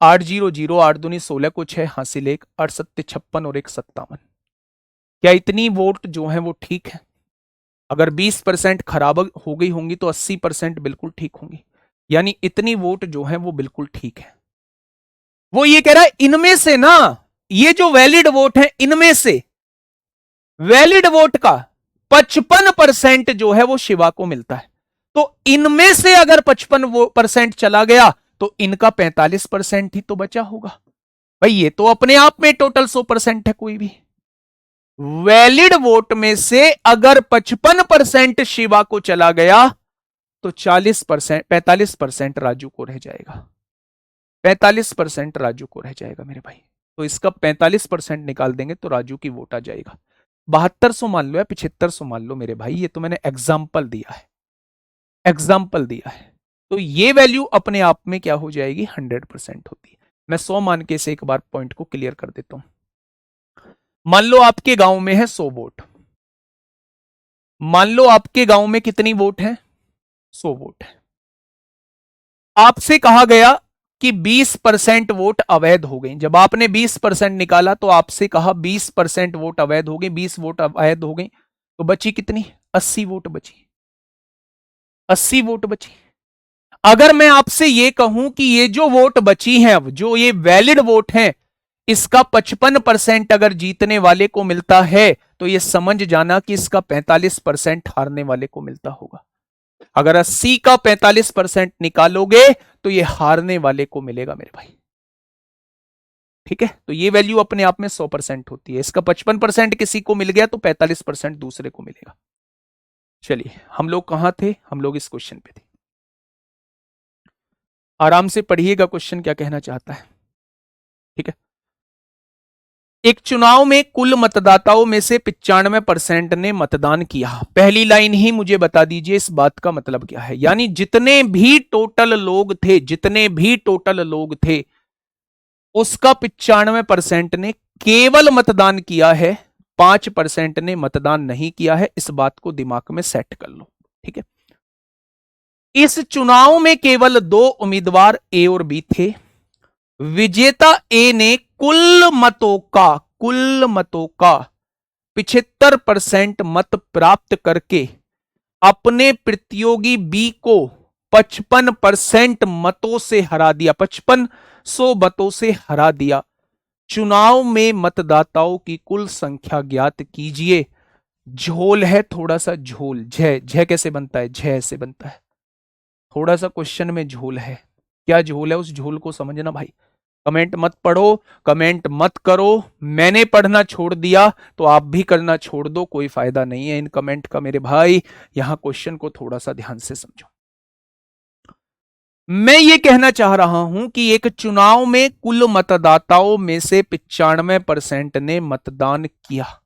800, 8 दूनी 16 को 6 हासिल 1, 8 सत्ते 56 और 1 57। क्या इतनी वोट जो है वो ठीक है? अगर 20% खराब हो गई होंगी तो 80% बिल्कुल ठीक होंगी, यानी इतनी वोट जो है वो बिल्कुल ठीक है। वो ये कह रहा है इनमें से ना, ये जो वैलिड वोट है इनमें से वैलिड वोट का 55% जो है वो शिवा को मिलता है। तो इनमें से अगर 55% चला गया तो इनका 45% ही तो बचा होगा। भाई ये तो अपने आप में टोटल 100% है। कोई भी वैलिड वोट में से अगर 55% शिवा को चला गया तो 40%, 45% राजू को रह जाएगा, 45% राजू को रह जाएगा मेरे भाई। तो इसका 45% निकाल देंगे तो राजू की वोट आ जाएगा। 7200 मान लो या 7500 मान लो मेरे भाई, ये तो मैंने एग्जाम्पल दिया है, एग्जाम्पल दिया है। तो ये वैल्यू अपने आप में क्या हो जाएगी, 100% होती है। मैं 100 मान के से एक बार पॉइंट को क्लियर कर देता हूं। मान लो आपके गांव में है 100 वोट, मान लो आपके गांव में कितनी वोट है, 100 वोट है। आपसे कहा गया कि 20% वोट अवैध हो गई। जब आपने 20% निकाला तो आपसे कहा 20% वोट अवैध हो गई, 20 वोट अवैध हो गई, तो बची कितनी, 80 वोट बची, 80 वोट बची। अगर मैं आपसे ये कहूं कि ये जो वोट बची हैं, अब जो ये वैलिड वोट हैं, इसका 55% अगर जीतने वाले को मिलता है तो ये समझ जाना कि इसका 45% हारने वाले को मिलता होगा। अगर 80 का 45% निकालोगे तो ये हारने वाले को मिलेगा मेरे भाई। ठीक है, तो ये वैल्यू अपने आप में 100% होती है। इसका 55% किसी को मिल गया तो 45% दूसरे को मिलेगा। चलिए हम लोग कहां थे, हम लोग इस क्वेश्चन पे थे। आराम से पढ़िएगा क्वेश्चन क्या कहना चाहता है। ठीक है, एक चुनाव में कुल मतदाताओं में से 95% ने मतदान किया। पहली लाइन ही मुझे बता दीजिए इस बात का मतलब क्या है। यानी जितने भी टोटल लोग थे, जितने भी टोटल लोग थे, उसका 95% ने केवल मतदान किया है, 5% ने मतदान नहीं किया है। इस बात को दिमाग में सेट कर लो। ठीक है, इस चुनाव में केवल 2 उम्मीदवार ए और बी थे। विजेता ए ने कुल मतों का 75% मत प्राप्त करके अपने प्रतियोगी बी को 55% मतों से हरा दिया, 5500 मतों से हरा दिया। चुनाव में मतदाताओं की कुल संख्या ज्ञात कीजिए। झोल है थोड़ा सा, झोल, झ झ कैसे बनता है, झ से बनता है। थोड़ा सा क्वेश्चन में झोल है, क्या झोल है उस झोल को समझना भाई। कमेंट मत पढ़ो, कमेंट मत करो, मैंने पढ़ना छोड़ दिया तो आप भी करना छोड़ दो, कोई फायदा नहीं है इन कमेंट का मेरे भाई। यहां क्वेश्चन को थोड़ा सा ध्यान से समझो। मैं ये कहना चाह रहा हूं कि एक चुनाव में कुल मतदाताओं में से 95% ने मतदान किया।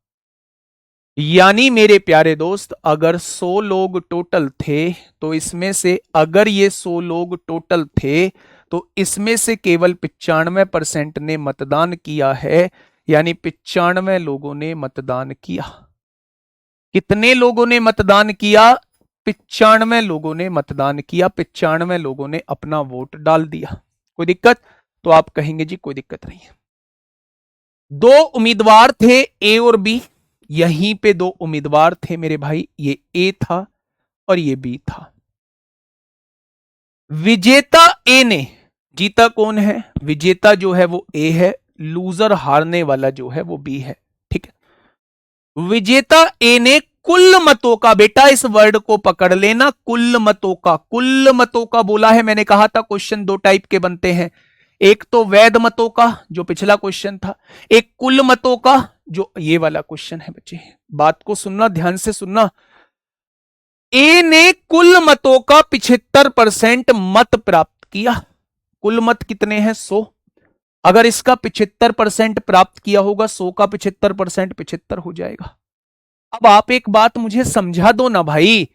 यानी मेरे प्यारे दोस्त, अगर 100 लोग टोटल थे तो इसमें से, अगर ये 100 लोग टोटल थे तो इसमें से केवल 95% ने मतदान किया है। यानी 95 लोगों ने मतदान किया। कितने लोगों ने मतदान किया, 95 लोगों ने मतदान किया, 95 लोगों ने अपना वोट डाल दिया। कोई दिक्कत? तो आप कहेंगे जी कोई दिक्कत नहीं है। 2 उम्मीदवार थे ए और बी, यहीं पे 2 उम्मीदवार थे मेरे भाई, ये ए था और ये बी था। विजेता ए ने, जीता कौन है? विजेता जो है वो ए है, लूजर हारने वाला जो है वो बी है। ठीक है, विजेता ए ने कुल मतों का, बेटा इस वर्ड को पकड़ लेना, कुल मतों का, कुल मतों का बोला है। मैंने कहा था क्वेश्चन दो टाइप के बनते हैं, एक तो वैध मतों का जो पिछला क्वेश्चन था, एक कुल मतों का जो ये वाला क्वेश्चन है। बच्चे बात को सुनना, ध्यान से सुनना। ए ने कुल मतों का 75% मत प्राप्त किया। कुल मत कितने हैं? 100। अगर इसका 75% प्राप्त किया होगा, 100 का 75%, 75 हो जाएगा। अब आप एक बात मुझे समझा दो ना भाई,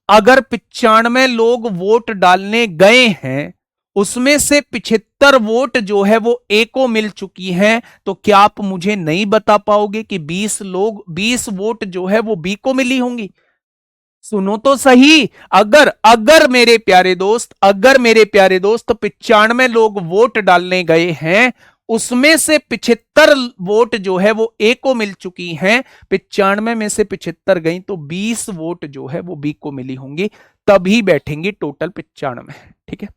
अगर 95 लोग वोट डालने गए हैं, उसमें से 75 वोट जो है वो ए को मिल चुकी हैं, तो क्या आप मुझे नहीं बता पाओगे कि 20 वोट जो है वो बी को मिली होंगी? सुनो तो सही, अगर अगर मेरे प्यारे दोस्त, अगर मेरे प्यारे दोस्त 95 लोग वोट डालने गए हैं, उसमें से 75 वोट जो है वो ए को मिल चुकी हैं, 95 में से 75 गई, तो 20 वोट जो है वो बी को मिली होंगी, तभी बैठेंगी टोटल 95। ठीक है,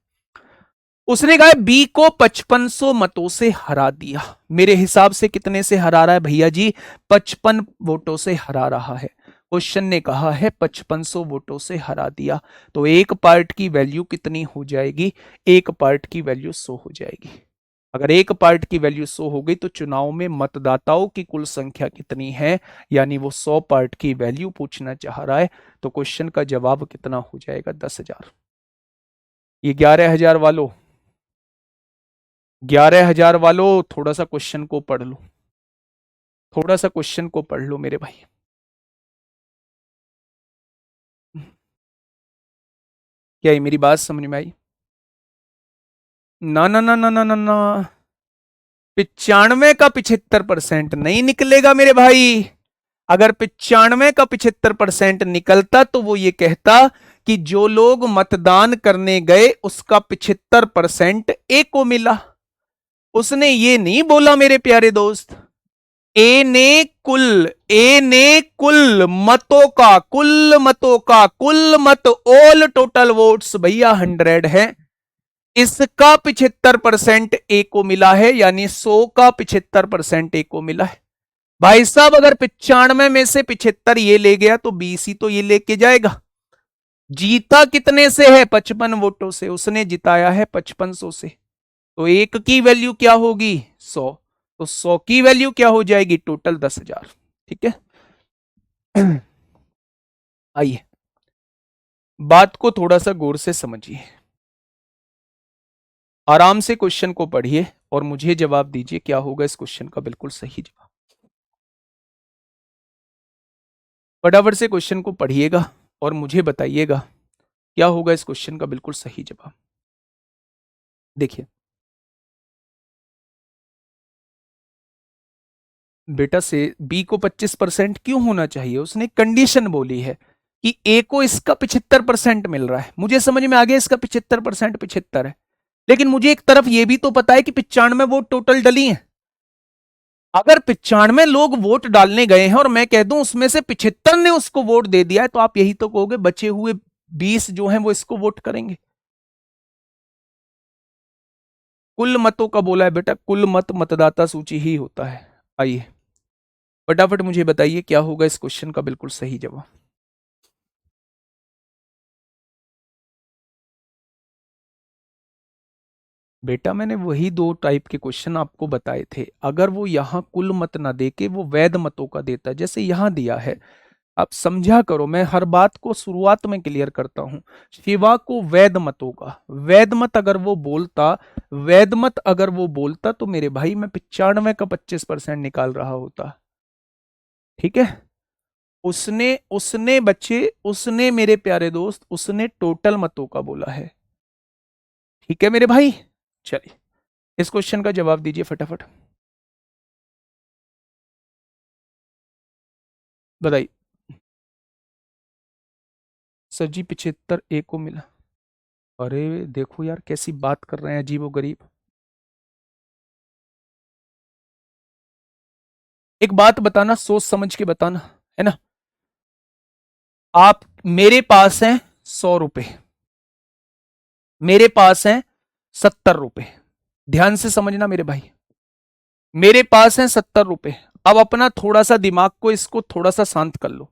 उसने कहा बी को 5500 मतों से हरा दिया। मेरे हिसाब से कितने से हरा रहा है भैया जी? 55 वोटों से हरा रहा है। क्वेश्चन ने कहा है 5500 वोटों से हरा दिया, तो एक पार्ट की वैल्यू कितनी हो जाएगी? एक पार्ट की वैल्यू 100 हो जाएगी। अगर एक पार्ट की वैल्यू 100 हो गई तो चुनाव में मतदाताओं की कुल संख्या कितनी है, यानी वो 100 पार्ट की वैल्यू पूछना चाह रहा है, तो क्वेश्चन का जवाब कितना हो जाएगा? 10,000। ये 11,000 वालों, 11,000 वालों, थोड़ा सा क्वेश्चन को पढ़ लो, थोड़ा सा क्वेश्चन को पढ़ लो मेरे भाई। क्या ये मेरी बात समझ में आई? ना ना ना ना ना ना ना, 95 का 75% नहीं निकलेगा मेरे भाई। अगर 95 का 75% निकलता तो वो ये कहता कि जो लोग मतदान करने गए उसका 75% ए को मिला। उसने ये नहीं बोला मेरे प्यारे दोस्त। ए ने कुल मतों का, कुल मतों का, कुल मत, ऑल टोटल वोट्स भैया 100 है, इसका 75% ए को मिला है, यानी 100 का 75% ए को मिला है। भाई साहब अगर 95 में से 75 ये ले गया तो 20 ही तो ये लेके जाएगा। जीता कितने से है? 55 वोटों से। उसने जिताया है 5500 से, तो एक की वैल्यू क्या होगी? 100। तो 100 की वैल्यू क्या हो जाएगी? टोटल 10,000। ठीक है, आइए बात को थोड़ा सा गौर से समझिए, आराम से क्वेश्चन को पढ़िए और मुझे जवाब दीजिए क्या होगा इस क्वेश्चन का बिल्कुल सही जवाब। फटाफट से क्वेश्चन को पढ़िएगा और मुझे बताइएगा क्या होगा इस क्वेश्चन का बिल्कुल सही जवाब। देखिए बेटा, से बी को 25% क्यों होना चाहिए? उसने कंडीशन बोली है कि ए को इसका 75% मिल रहा है। मुझे समझ में आ गया इसका 75% 75 है, लेकिन मुझे एक तरफ यह भी तो पता है कि 95 वोट टोटल डली हैं। अगर 95 लोग वोट डालने गए हैं और मैं कह दूं उसमें से 75 ने उसको वोट दे दिया है, तो आप यही तो कहोगे बचे हुए 20 जो हैं वो इसको वोट करेंगे। कुल मतों का बोला है बेटा, कुल मत मतदाता सूची ही होता है। आइए फटाफट मुझे बताइए क्या होगा इस क्वेश्चन का बिल्कुल सही जवाब। बेटा मैंने वही दो टाइप के क्वेश्चन आपको बताए थे। अगर वो यहां कुल मत ना दे के वो वैध मतों का देता, जैसे यहां दिया है, आप समझा करो, मैं हर बात को शुरुआत में क्लियर करता हूं। शिवा को वैध मतों का, वैध मत अगर वो बोलता, वैध मत अगर वो बोलता तो मेरे भाई मैं 95 का 25% निकाल रहा होता। ठीक है, उसने उसने बच्चे, उसने मेरे प्यारे दोस्त, उसने टोटल मतों का बोला है। ठीक है मेरे भाई, चलिए इस क्वेश्चन का जवाब दीजिए फटाफट, बताइए। सर जी 75 ए को मिला। अरे देखो यार कैसी बात कर रहे हैं अजीबो गरीब। एक बात बताना, सोच समझ के बताना, है ना। आप मेरे पास हैं 100 रुपए, मेरे पास हैं 70 रुपए, ध्यान से समझना मेरे भाई, मेरे पास है 70 रुपए। अब अपना थोड़ा सा दिमाग को इसको थोड़ा सा शांत कर लो।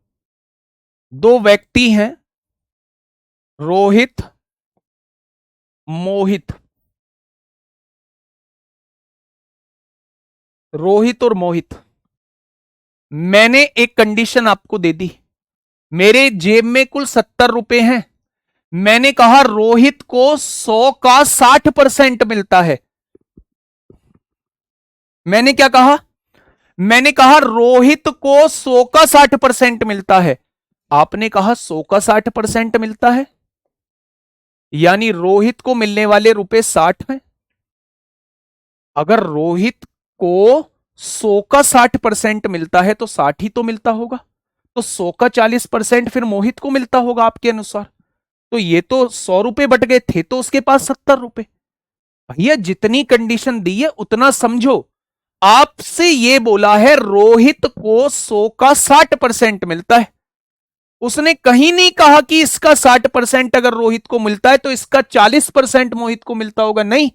दो व्यक्ति हैं, रोहित मोहित, रोहित और मोहित। मैंने एक कंडीशन आपको दे दी, मेरे जेब में कुल 70 रुपए हैं। मैंने कहा रोहित को 100 का 60% मिलता है। मैंने क्या कहा? मैंने कहा रोहित को 100 का 60% मिलता है। आपने कहा 100 का 60% मिलता है, यानी रोहित को मिलने वाले रुपए 60 हैं। अगर रोहित को 100 का 60% मिलता है तो 60 ही तो मिलता होगा। तो 100 का 40% फिर मोहित को मिलता होगा आपके अनुसार। तो ये तो 100 रुपए बट गए थे, तो उसके पास 70 रुपए। भैया जितनी कंडीशन दी है उतना समझो। आपसे ये बोला है रोहित को 100 का 60% मिलता है। उसने कहीं नहीं कहा कि इसका 60% अगर रोहित को मिलता है तो इसका 40% मोहित को मिलता होगा। नहीं,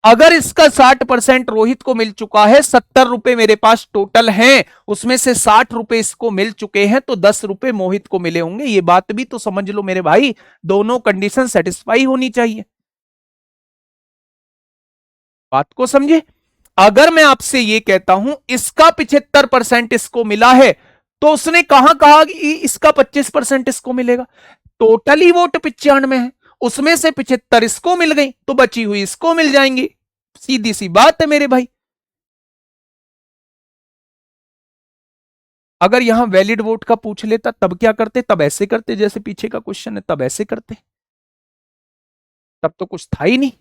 अगर इसका 60% रोहित को मिल चुका है, 70 रुपए मेरे पास टोटल हैं, उसमें से 60 रुपए इसको मिल चुके हैं, तो 10 रुपए मोहित को मिले होंगे। ये बात भी तो समझ लो मेरे भाई, दोनों कंडीशन सेटिस्फाई होनी चाहिए। बात को समझे? अगर मैं आपसे ये कहता हूं इसका 75% इसको मिला है, तो उसने कहां कहा कि इसका 25% इसको मिलेगा। टोटली वोट 95 है, उसमें से 75 इसको मिल गई, तो बची हुई इसको मिल जाएंगी। सीधी सी बात है मेरे भाई। अगर यहां वैलिड वोट का पूछ लेता तब क्या करते? तब ऐसे करते जैसे पीछे का क्वेश्चन है, तब ऐसे करते, तब तो कुछ था ही नहीं।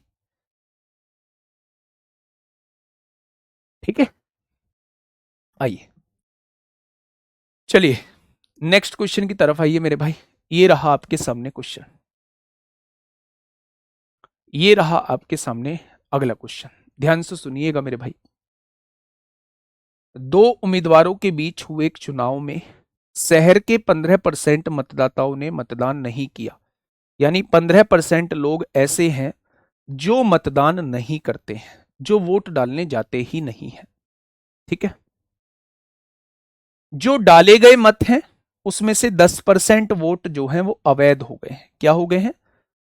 ठीक है, आइए चलिए नेक्स्ट क्वेश्चन की तरफ आइए मेरे भाई। ये रहा आपके सामने क्वेश्चन, ये रहा आपके सामने अगला क्वेश्चन। ध्यान से सुनिएगा मेरे भाई। दो उम्मीदवारों के बीच हुए एक चुनाव में शहर के 15% मतदाताओं ने मतदान नहीं किया, यानी 15% लोग ऐसे हैं जो मतदान नहीं करते हैं, जो वोट डालने जाते ही नहीं है। ठीक है, जो डाले गए मत हैं उसमें से 10% वोट जो है वो अवैध हो गए हैं। क्या हो गए हैं?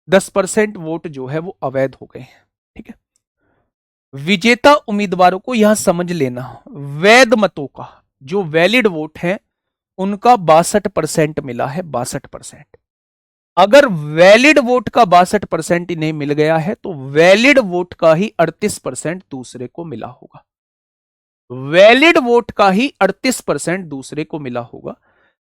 10% वोट जो है वो अवैध हो गए हैं। ठीक है, विजेता उम्मीदवारों को यहां समझ लेना, वैध मतों का जो वैलिड वोट है उनका 62% मिला है, 62%। अगर वैलिड वोट का 62% इन्हें मिल गया है तो वैलिड वोट का ही 38% दूसरे को मिला होगा। वैलिड वोट का ही 38% दूसरे को मिला होगा।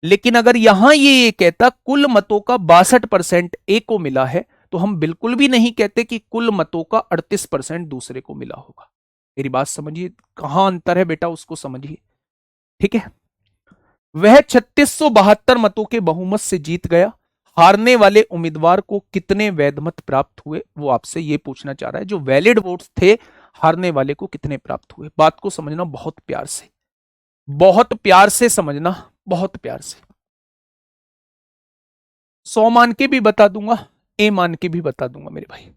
लेकिन अगर यहां ये कहता कुल मतों का 62% ए को मिला है, तो हम बिल्कुल भी नहीं कहते कि कुल मतों का 38% दूसरे को मिला होगा। मेरी बात समझिए, कहां अंतर है बेटा उसको समझिए। ठीक है, वह 3672 मतों के बहुमत से जीत गया। हारने वाले उम्मीदवार को कितने वैध मत प्राप्त हुए, वो आपसे ये पूछना चाह रहा है। जो वैलिड वोट्स थे हारने वाले को कितने प्राप्त हुए। बात को समझना बहुत प्यार से, बहुत प्यार से समझना, बहुत प्यार से। 100 मान के भी बता दूंगा, ए मान के भी बता दूंगा मेरे भाई।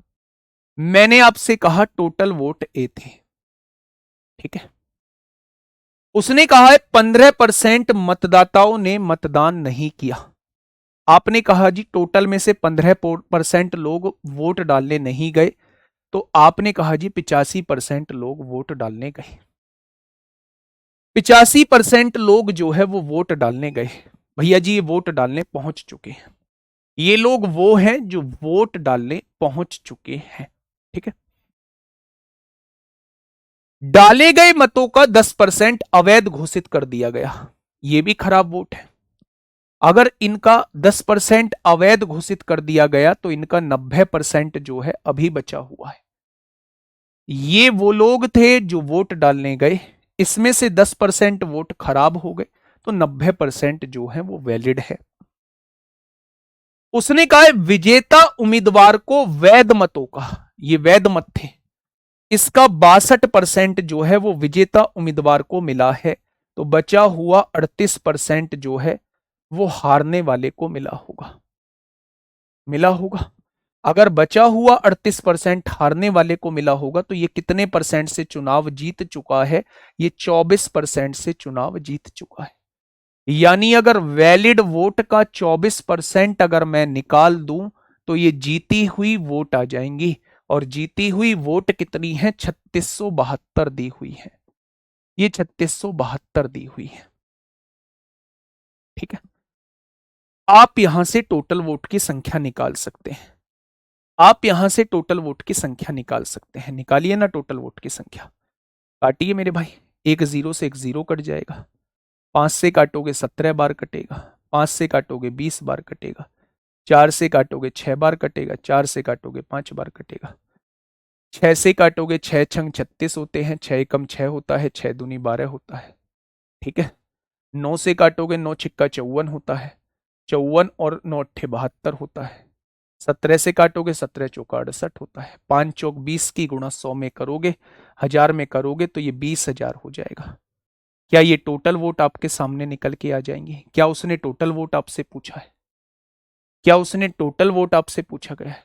मैंने आपसे कहा टोटल वोट ए थे। ठीक है, उसने कहा है 15% मतदाताओं ने मतदान नहीं किया। आपने कहा जी टोटल में से 15% लोग वोट डालने नहीं गए, तो आपने कहा जी 85% लोग वोट डालने गए। 85% लोग जो है वो वोट डालने गए। भैया जी ये वोट डालने पहुंच चुके हैं, ये लोग वो हैं जो वोट डालने पहुंच चुके हैं। ठीक है, डाले गए मतों का 10% अवैध घोषित कर दिया गया, ये भी खराब वोट है। अगर इनका 10% अवैध घोषित कर दिया गया तो इनका 90% जो है अभी बचा हुआ है। ये वो लोग थे जो वोट डालने गए, इसमें से 10% वोट खराब हो गए, तो 90% जो है वो वैलिड है। उसने कहा विजेता उम्मीदवार को वैध मतों का, ये वैध मत थे, इसका 62% जो है वो विजेता उम्मीदवार को मिला है, तो बचा हुआ 38% जो है वो हारने वाले को मिला होगा, मिला होगा। अगर बचा हुआ 38% हारने वाले को मिला होगा तो ये कितने परसेंट से चुनाव जीत चुका है? ये 24% से चुनाव जीत चुका है। यानी अगर वैलिड वोट का 24% अगर मैं निकाल दूं तो ये जीती हुई वोट आ जाएंगी, और जीती हुई वोट कितनी है? 3672 दी हुई है। ये 3672 दी हुई है। ठीक है, आप यहां से टोटल वोट की संख्या निकाल सकते हैं। आप यहां से टोटल वोट की संख्या निकाल सकते हैं। निकालिए ना टोटल वोट की संख्या। काटिए मेरे भाई, एक जीरो से एक जीरो कट जाएगा, 5 से काटोगे 17 बार कटेगा, 5 से काटोगे 20 बार कटेगा, 4 से काटोगे 6 बार कटेगा, 4 से काटोगे 5 बार कटेगा, 6 से काटोगे 6 छंग 36 होते हैं, 6 एकम 6 होता है, 6 दूनी 12 होता है। ठीक है, 9 से काटोगे 9 छिक्का 54 होता है, 54 और 9 अट्ठे 72 होता है। 17 से काटोगे 17 चौका 68 होता है। 5 चौक 20 की गुणा 100 में करोगे, 1000 में करोगे तो ये 20,000 हो जाएगा। क्या ये टोटल वोट आपके सामने निकल के आ जाएंगे? क्या उसने टोटल वोट आपसे पूछा है? क्या उसने टोटल वोट आपसे पूछा गया है?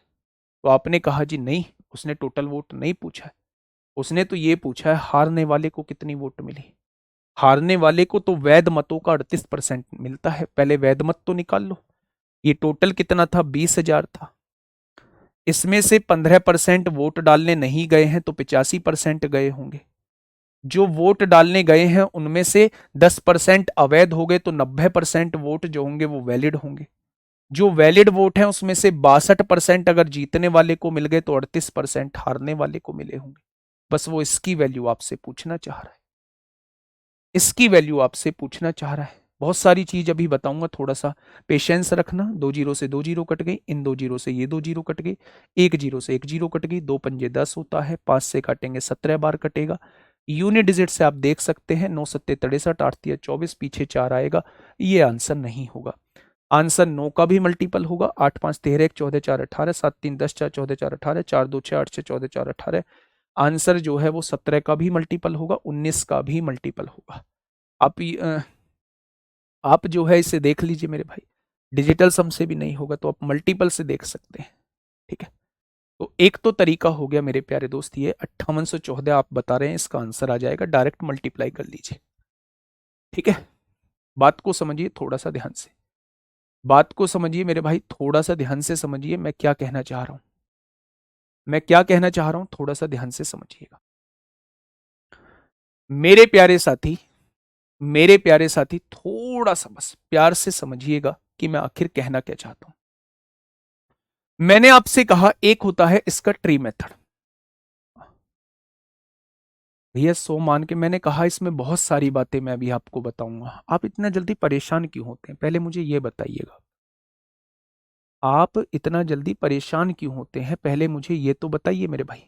तो आपने कहा जी नहीं, उसने टोटल वोट नहीं पूछा है। उसने तो ये पूछा है हारने वाले को कितनी वोट मिली। हारने वाले को तो वैध मतों का 38% मिलता है। पहले वैध मत तो निकाल लो। ये टोटल कितना था? 20,000 था। इसमें से 15% वोट डालने नहीं गए हैं तो 85% गए होंगे। जो वोट डालने गए हैं उनमें से 10% अवैध हो गए तो 90% वोट जो होंगे वो वैलिड होंगे। जो वैलिड वोट है उसमें से 62% अगर जीतने वाले को मिल गए तो 38% हारने वाले को मिले होंगे। बस वो इसकी वैल्यू आपसे पूछना चाह रहा है। इसकी वैल्यू आपसे पूछना चाह रहा है। बहुत सारी चीज अभी बताऊंगा, थोड़ा सा पेशेंस रखना। 2 जीरो से 2 जीरो कट गई, इन 2 जीरो से ये 2 जीरो कट गई, 1 जीरो से 1 जीरो कट गई, 2 पंजे 10 होता है, 5 से काटेंगे 17 बार कटेगा। यूनिट डिजिट से आप देख सकते हैं 9 सत्ते 63, 8 तिया 24, पीछे 4 आएगा। ये आंसर नहीं होगा। आंसर 9 का भी मल्टीपल होगा। 8 5 13, 1 14 4 18, 7 3 10 4 14 4 18, 4 2 6 8 6 14 4 18। आंसर जो है वो 17 का भी मल्टीपल होगा, 19 का भी मल्टीपल होगा। आप जो है इसे देख लीजिए मेरे भाई। डिजिटल सम से भी नहीं होगा तो आप मल्टीपल से देख सकते हैं। ठीक है, तो एक तो तरीका हो गया मेरे प्यारे दोस्त, ये 5814 आप बता रहे हैं, इसका आंसर आ जाएगा, डायरेक्ट मल्टीप्लाई कर लीजिए। ठीक है, बात को समझिए थोड़ा सा ध्यान से। बात को समझिए मेरे भाई, थोड़ा सा ध्यान से समझिए मैं क्या कहना चाह रहा हूं। मैं क्या कहना चाह रहा हूं, थोड़ा सा ध्यान से समझिएगा मेरे प्यारे साथी। मेरे प्यारे साथी, थोड़ा सा बस प्यार से समझिएगा कि मैं आखिर कहना क्या चाहता हूं। मैंने आपसे कहा एक होता है इसका ट्री मेथड। भैया 100 मान के मैंने कहा इसमें बहुत सारी बातें मैं अभी आपको बताऊंगा। आप इतना जल्दी परेशान क्यों होते हैं? पहले मुझे यह बताइएगा, आप इतना जल्दी परेशान क्यों होते हैं? पहले मुझे ये तो बताइए मेरे भाई।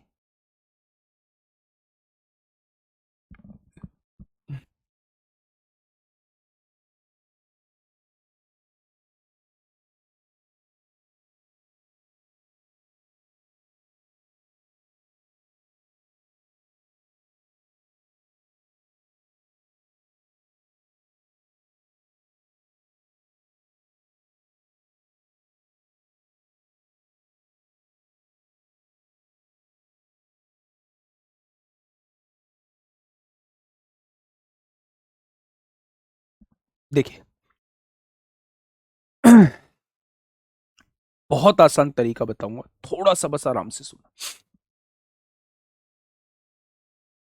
देखिए बहुत आसान तरीका बताऊंगा, थोड़ा सा बस आराम से सुनो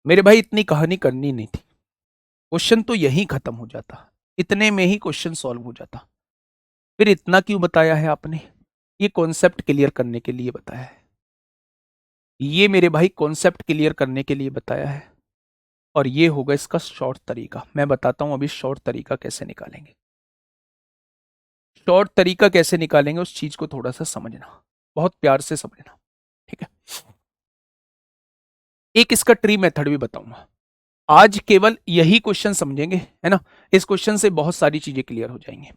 मेरे भाई। इतनी कहानी करनी नहीं थी, क्वेश्चन तो यही खत्म हो जाता, इतने में ही क्वेश्चन सॉल्व हो जाता। फिर इतना क्यों बताया है आपने? ये कॉन्सेप्ट क्लियर करने के लिए बताया है। ये मेरे भाई कॉन्सेप्ट क्लियर करने के लिए बताया है। और ये होगा इसका शॉर्ट तरीका। मैं बताता हूं अभी शॉर्ट तरीका कैसे निकालेंगे। शॉर्ट तरीका कैसे निकालेंगे उस चीज को थोड़ा सा समझना, बहुत प्यार से समझना। ठीक है, एक इसका ट्री मेथड भी बताऊंगा। आज केवल यही क्वेश्चन समझेंगे, है ना। इस क्वेश्चन से बहुत सारी चीजें क्लियर हो जाएंगी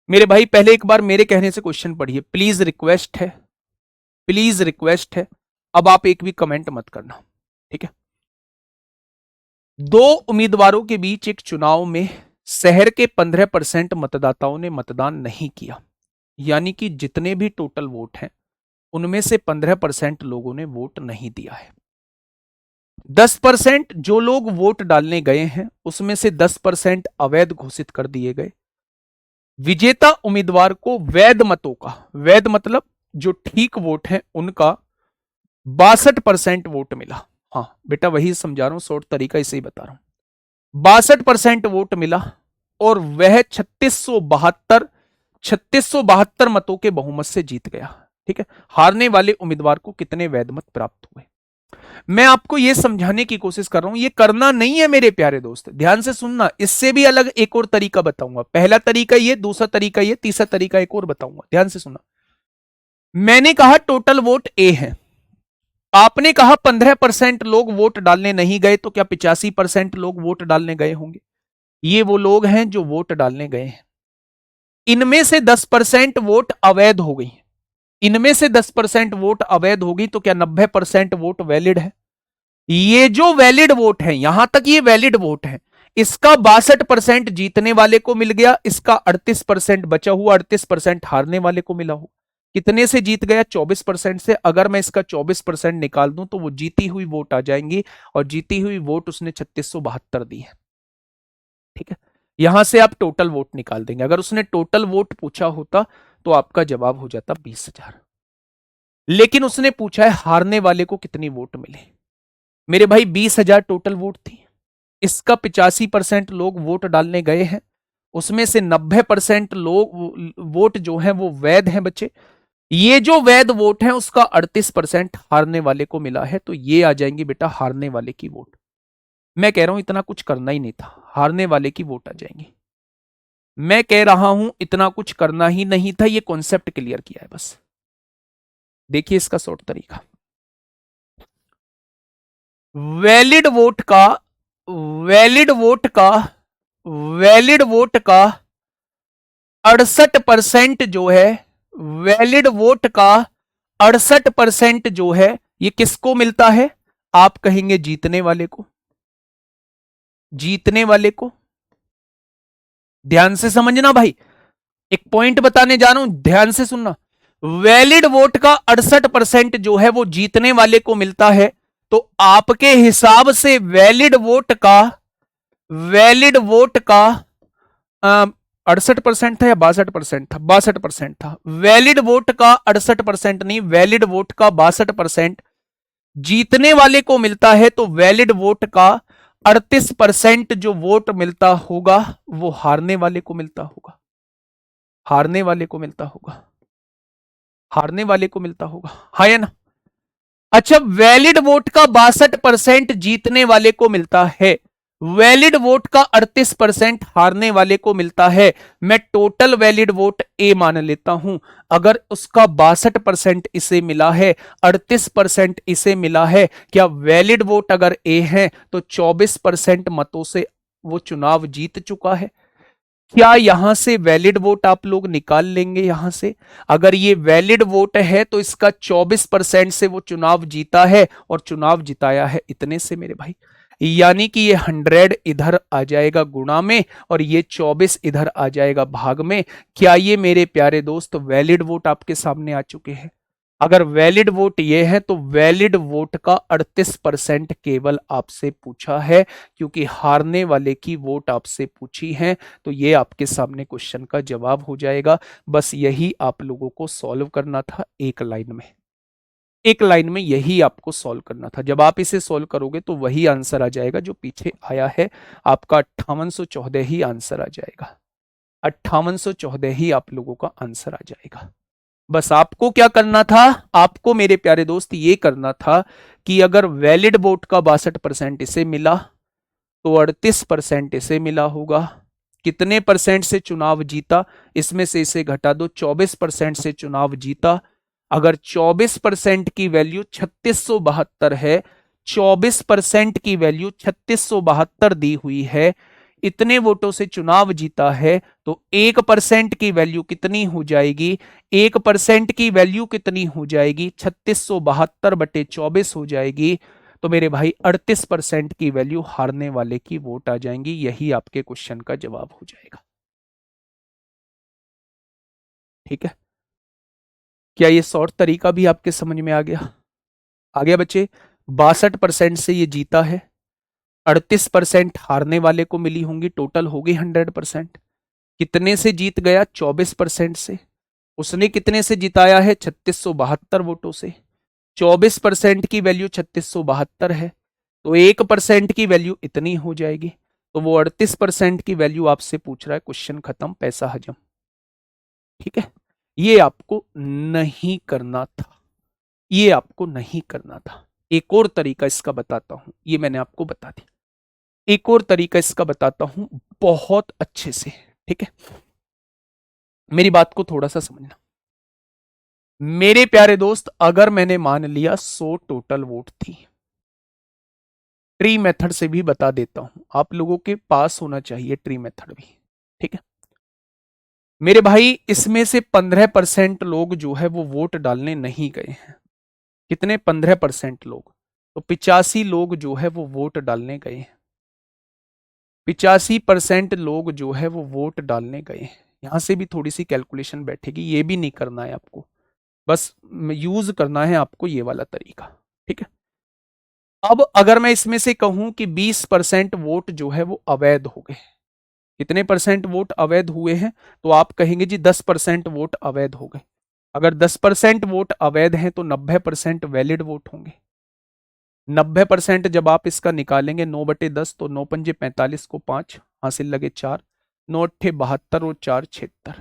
मेरे भाई। पहले एक बार मेरे कहने से क्वेश्चन पढ़िए, प्लीज रिक्वेस्ट है, प्लीज रिक्वेस्ट है। अब आप एक भी कमेंट मत करना, ठीक है। दो उम्मीदवारों के बीच एक चुनाव में शहर के 15% मतदाताओं ने मतदान नहीं किया, यानी कि जितने भी टोटल वोट हैं उनमें से 15% लोगों ने वोट नहीं दिया है। 10% जो लोग वोट डालने गए हैं उसमें से 10% अवैध घोषित कर दिए गए। विजेता उम्मीदवार को वैध मतों का, वैध मतलब जो ठीक वोट है उनका 62% वोट मिला। हाँ बेटा वही समझा रहा हूं, शॉर्ट तरीका इसे ही बता रहा हूं। 62% वोट मिला और वह 3672 मतों के बहुमत से जीत गया। ठीक है, हारने वाले उम्मीदवार को कितने वैध मत प्राप्त हुए? मैं आपको यह समझाने की कोशिश कर रहा हूं, यह करना नहीं है मेरे प्यारे दोस्त, ध्यान से सुनना। इससे भी अलग एक और तरीका बताऊंगा। पहला तरीका यह, दूसरा तरीका यह, तीसरा तरीका एक और बताऊंगा, ध्यान से सुनना। मैंने कहा टोटल वोट ए है, आपने कहा 15% लोग वोट डालने नहीं गए, तो क्या 85% लोग वोट डालने गए होंगे? ये वो लोग हैं जो वोट डालने गए हैं। इनमें से 10% वोट अवैध हो गई, इनमें से 10% वोट अवैध होगी, तो क्या 90% वोट वैलिड है? ये जो वैलिड वोट है, यहां तक ये वैलिड वोट है, इसका 62% जीतने वाले को मिल गया, इसका 38% बचा हुआ 38% हारने वाले को मिला हो। कितने से जीत गया? 24% से। अगर मैं इसका 24% निकाल दूं तो वो जीती हुई वोट आ जाएंगी, और जीती हुई वोट उसने 3672 दी है। ठीक है, यहां से आप टोटल वोट निकाल देंगे। अगर उसने टोटल वोट पूछा होता तो आपका जवाब हो जाता 20,000, लेकिन उसने पूछा है हारने वाले को कितनी वोट मिले। मेरे भाई 20,000 टोटल वोट थी, इसका 85% लोग वोट डालने गए हैं, उसमें से 90% लोग वोट जो है वो वैध हैं बच्चे। ये जो वैध वोट है उसका 38% हारने वाले को मिला है, तो ये आ जाएंगी बेटा हारने वाले की वोट। मैं कह रहा हूं इतना कुछ करना ही नहीं था, हारने वाले की वोट आ जाएंगी। मैं कह रहा हूं इतना कुछ करना ही नहीं था, ये कॉन्सेप्ट क्लियर किया है बस। देखिए इसका शॉर्ट तरीका, वैलिड वोट का, वैलिड वोट का, वैलिड वोट का 68% जो है, वैलिड वोट का 68% जो है ये किसको मिलता है? आप कहेंगे जीतने वाले को, जीतने वाले को। ध्यान से समझना भाई, एक पॉइंट बताने जा रहा हूं, ध्यान से सुनना। वैलिड वोट का 68% जो है वो जीतने वाले को मिलता है, तो आपके हिसाब से वैलिड वोट का, वैलिड वोट का 68% था या 62% था? 62% था। वैलिड वोट का 68% नहीं, वैलिड वोट का 62% जीतने वाले को मिलता है, तो वैलिड वोट का 38% जो वोट मिलता होगा वो हारने वाले को मिलता होगा, हारने वाले को मिलता होगा, हारने वाले को मिलता होगा, हाँ या ना? अच्छा, वैलिड वोट का 62% जीतने वाले को मिलता है, वैलिड वोट का 38% हारने वाले को मिलता है। मैं टोटल वैलिड वोट ए मान लेता हूं। अगर उसका 62% इसे मिला है, 38% इसे मिला है, क्या वैलिड वोट अगर ए है तो 24% मतों से वो चुनाव जीत चुका है? क्या यहां से वैलिड वोट आप लोग निकाल लेंगे? यहां से अगर ये वैलिड वोट है तो इसका 24% से वो चुनाव जीता है, और चुनाव जिताया है इतने से मेरे भाई, यानी कि ये 100 इधर आ जाएगा गुणा में, और ये 24 इधर आ जाएगा भाग में। क्या ये मेरे प्यारे दोस्त वैलिड वोट आपके सामने आ चुके हैं? अगर वैलिड वोट ये है तो वैलिड वोट का 38% केवल आपसे पूछा है, क्योंकि हारने वाले की वोट आपसे पूछी है, तो ये आपके सामने क्वेश्चन का जवाब हो जाएगा। बस यही आप लोगों को सॉल्व करना था, एक लाइन में, एक लाइन में यही आपको सॉल्व करना था। जब आप इसे सॉल्व करोगे तो वही आंसर आ जाएगा जो पीछे आया है, आपका 5814 ही आंसर आ जाएगा, 5814 ही आप लोगों का आंसर आ जाएगा। बस आपको क्या करना था? आपको मेरे प्यारे दोस्त ये करना था कि अगर वैलिड वोट का 62% इसे मिला तो 38% इसे मिला होगा। कितने परसेंट से चुनाव जीता? इसमें से इसे घटा दो, 24% से चुनाव जीता। अगर 24% की वैल्यू 3672 है, 24% की वैल्यू 3672 दी हुई है, इतने वोटों से चुनाव जीता है, तो 1% की वैल्यू कितनी हो जाएगी? 1% की वैल्यू कितनी हो जाएगी? 3672/24 हो जाएगी। तो मेरे भाई 38% की वैल्यू हारने वाले की वोट आ जाएंगी। यही आपके क्वेश्चन का जवाब हो जाएगा। ठीक है। क्या ये शॉर्ट तरीका भी आपके समझ में आ गया? आ गया बच्चे? 62% से ये जीता है, 38% हारने वाले को मिली होंगी, टोटल होगी 100%। कितने से जीत गया? 24% से। उसने कितने से जिताया है? 3672 वोटों से। 24% की वैल्यू 3672 है, तो 1% की वैल्यू इतनी हो जाएगी। तो वो 38% की वैल्यू आपसे पूछ रहा है, क्वेश्चन खत्म, पैसा हजम। ठीक है, ये आपको नहीं करना था, ये आपको नहीं करना था। एक और तरीका इसका बताता हूं, ये मैंने आपको बता दिया। एक और तरीका इसका बताता हूं बहुत अच्छे से, ठीक है? मेरी बात को थोड़ा सा समझना मेरे प्यारे दोस्त। अगर मैंने मान लिया 100 टोटल वोट थी, ट्री मेथड से भी बता देता हूं, आप लोगों के पास होना चाहिए ट्री मेथड भी, ठीक है मेरे भाई। इसमें से 15% लोग जो है वो वोट डालने नहीं गए हैं। कितने? 15% लोग। तो 85 लोग जो है वो वोट डालने गए हैं। 85% लोग जो है वो वोट डालने गए हैं। यहां से भी थोड़ी सी कैलकुलेशन बैठेगी, ये भी नहीं करना है आपको, बस यूज करना है आपको ये वाला तरीका, ठीक है? अब अगर मैं इसमें से कहूं कि 20% वोट जो है वो अवैध हो गए, कितने परसेंट वोट अवैध हुए हैं? तो आप कहेंगे जी 10% वोट अवैध हो गए। अगर 10% वोट अवैध हैं तो 90% वैलिड वोट होंगे। 90% जब आप इसका निकालेंगे, 9/10, तो 9 पंजे 45 को 5 हासिल लगे 4, 9 अट्ठे 72 और 4 76,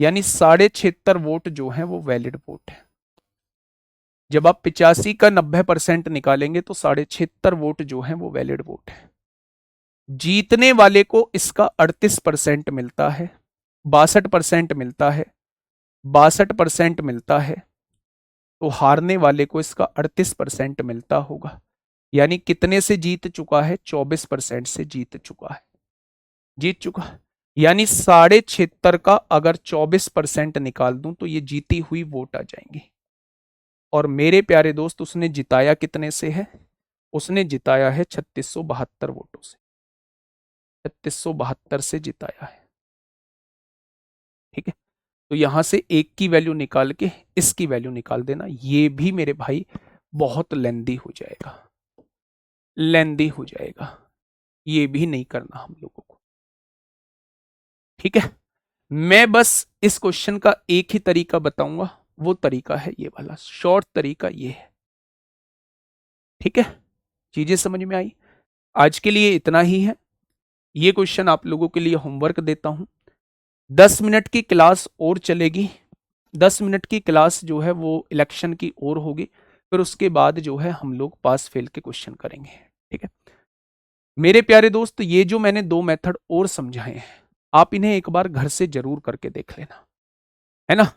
यानी 76.5 वोट जो है वो वैलिड वोट है। जब आप 85 का 90% निकालेंगे तो 76.5 वोट जो है वो वैलिड वोट है। जीतने वाले को इसका 38% मिलता है, 62% मिलता है, 62% मिलता है, तो हारने वाले को इसका 38% मिलता होगा। यानी कितने से जीत चुका है? 24% से जीत चुका है, जीत चुका। यानी 76.5 का अगर 24% निकाल दूं तो ये जीती हुई वोट आ जाएंगी। और मेरे प्यारे दोस्त, उसने जिताया कितने से है? उसने जिताया है 3672 वोटों से, 3672 से जिताया है, ठीक है? तो यहां से एक की वैल्यू निकाल के इसकी वैल्यू निकाल देना। ये भी मेरे भाई बहुत लेंदी हो जाएगा, लेंदी हो जाएगा, ये भी नहीं करना हम लोगों को, ठीक है? मैं बस इस क्वेश्चन का एक ही तरीका बताऊंगा, वो तरीका है ये वाला, शॉर्ट तरीका ये है, ठीक है? चीजें समझ में आई? आज के लिए इतना ही है। ये क्वेश्चन आप लोगों के लिए होमवर्क देता हूं। 10 मिनट की क्लास और चलेगी, 10 मिनट की क्लास जो है वो इलेक्शन की और होगी, फिर उसके बाद जो है हम लोग पास फेल के क्वेश्चन करेंगे, ठीक है? मेरे प्यारे दोस्त, ये जो मैंने 2 मेथड और समझाए हैं, आप इन्हें एक बार घर से जरूर करके देख लेना, है ना?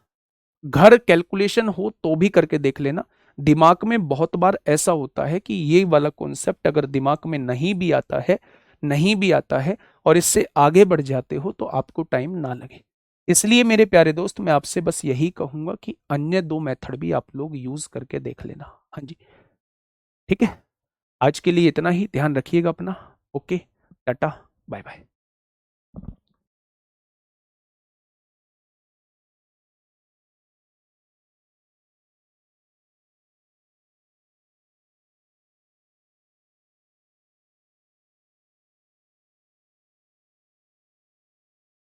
घर कैलकुलेशन हो तो भी करके देख लेना। दिमाग में बहुत बार ऐसा होता है कि ये वाला कॉन्सेप्ट अगर दिमाग में नहीं भी आता है, नहीं भी आता है और इससे आगे बढ़ जाते हो तो आपको टाइम ना लगे। इसलिए मेरे प्यारे दोस्त, मैं आपसे बस यही कहूंगा कि अन्य 2 मेथड भी आप लोग यूज करके देख लेना। हाँ जी, ठीक है? आज के लिए इतना ही, ध्यान रखिएगा अपना। Okay, tata, bye bye.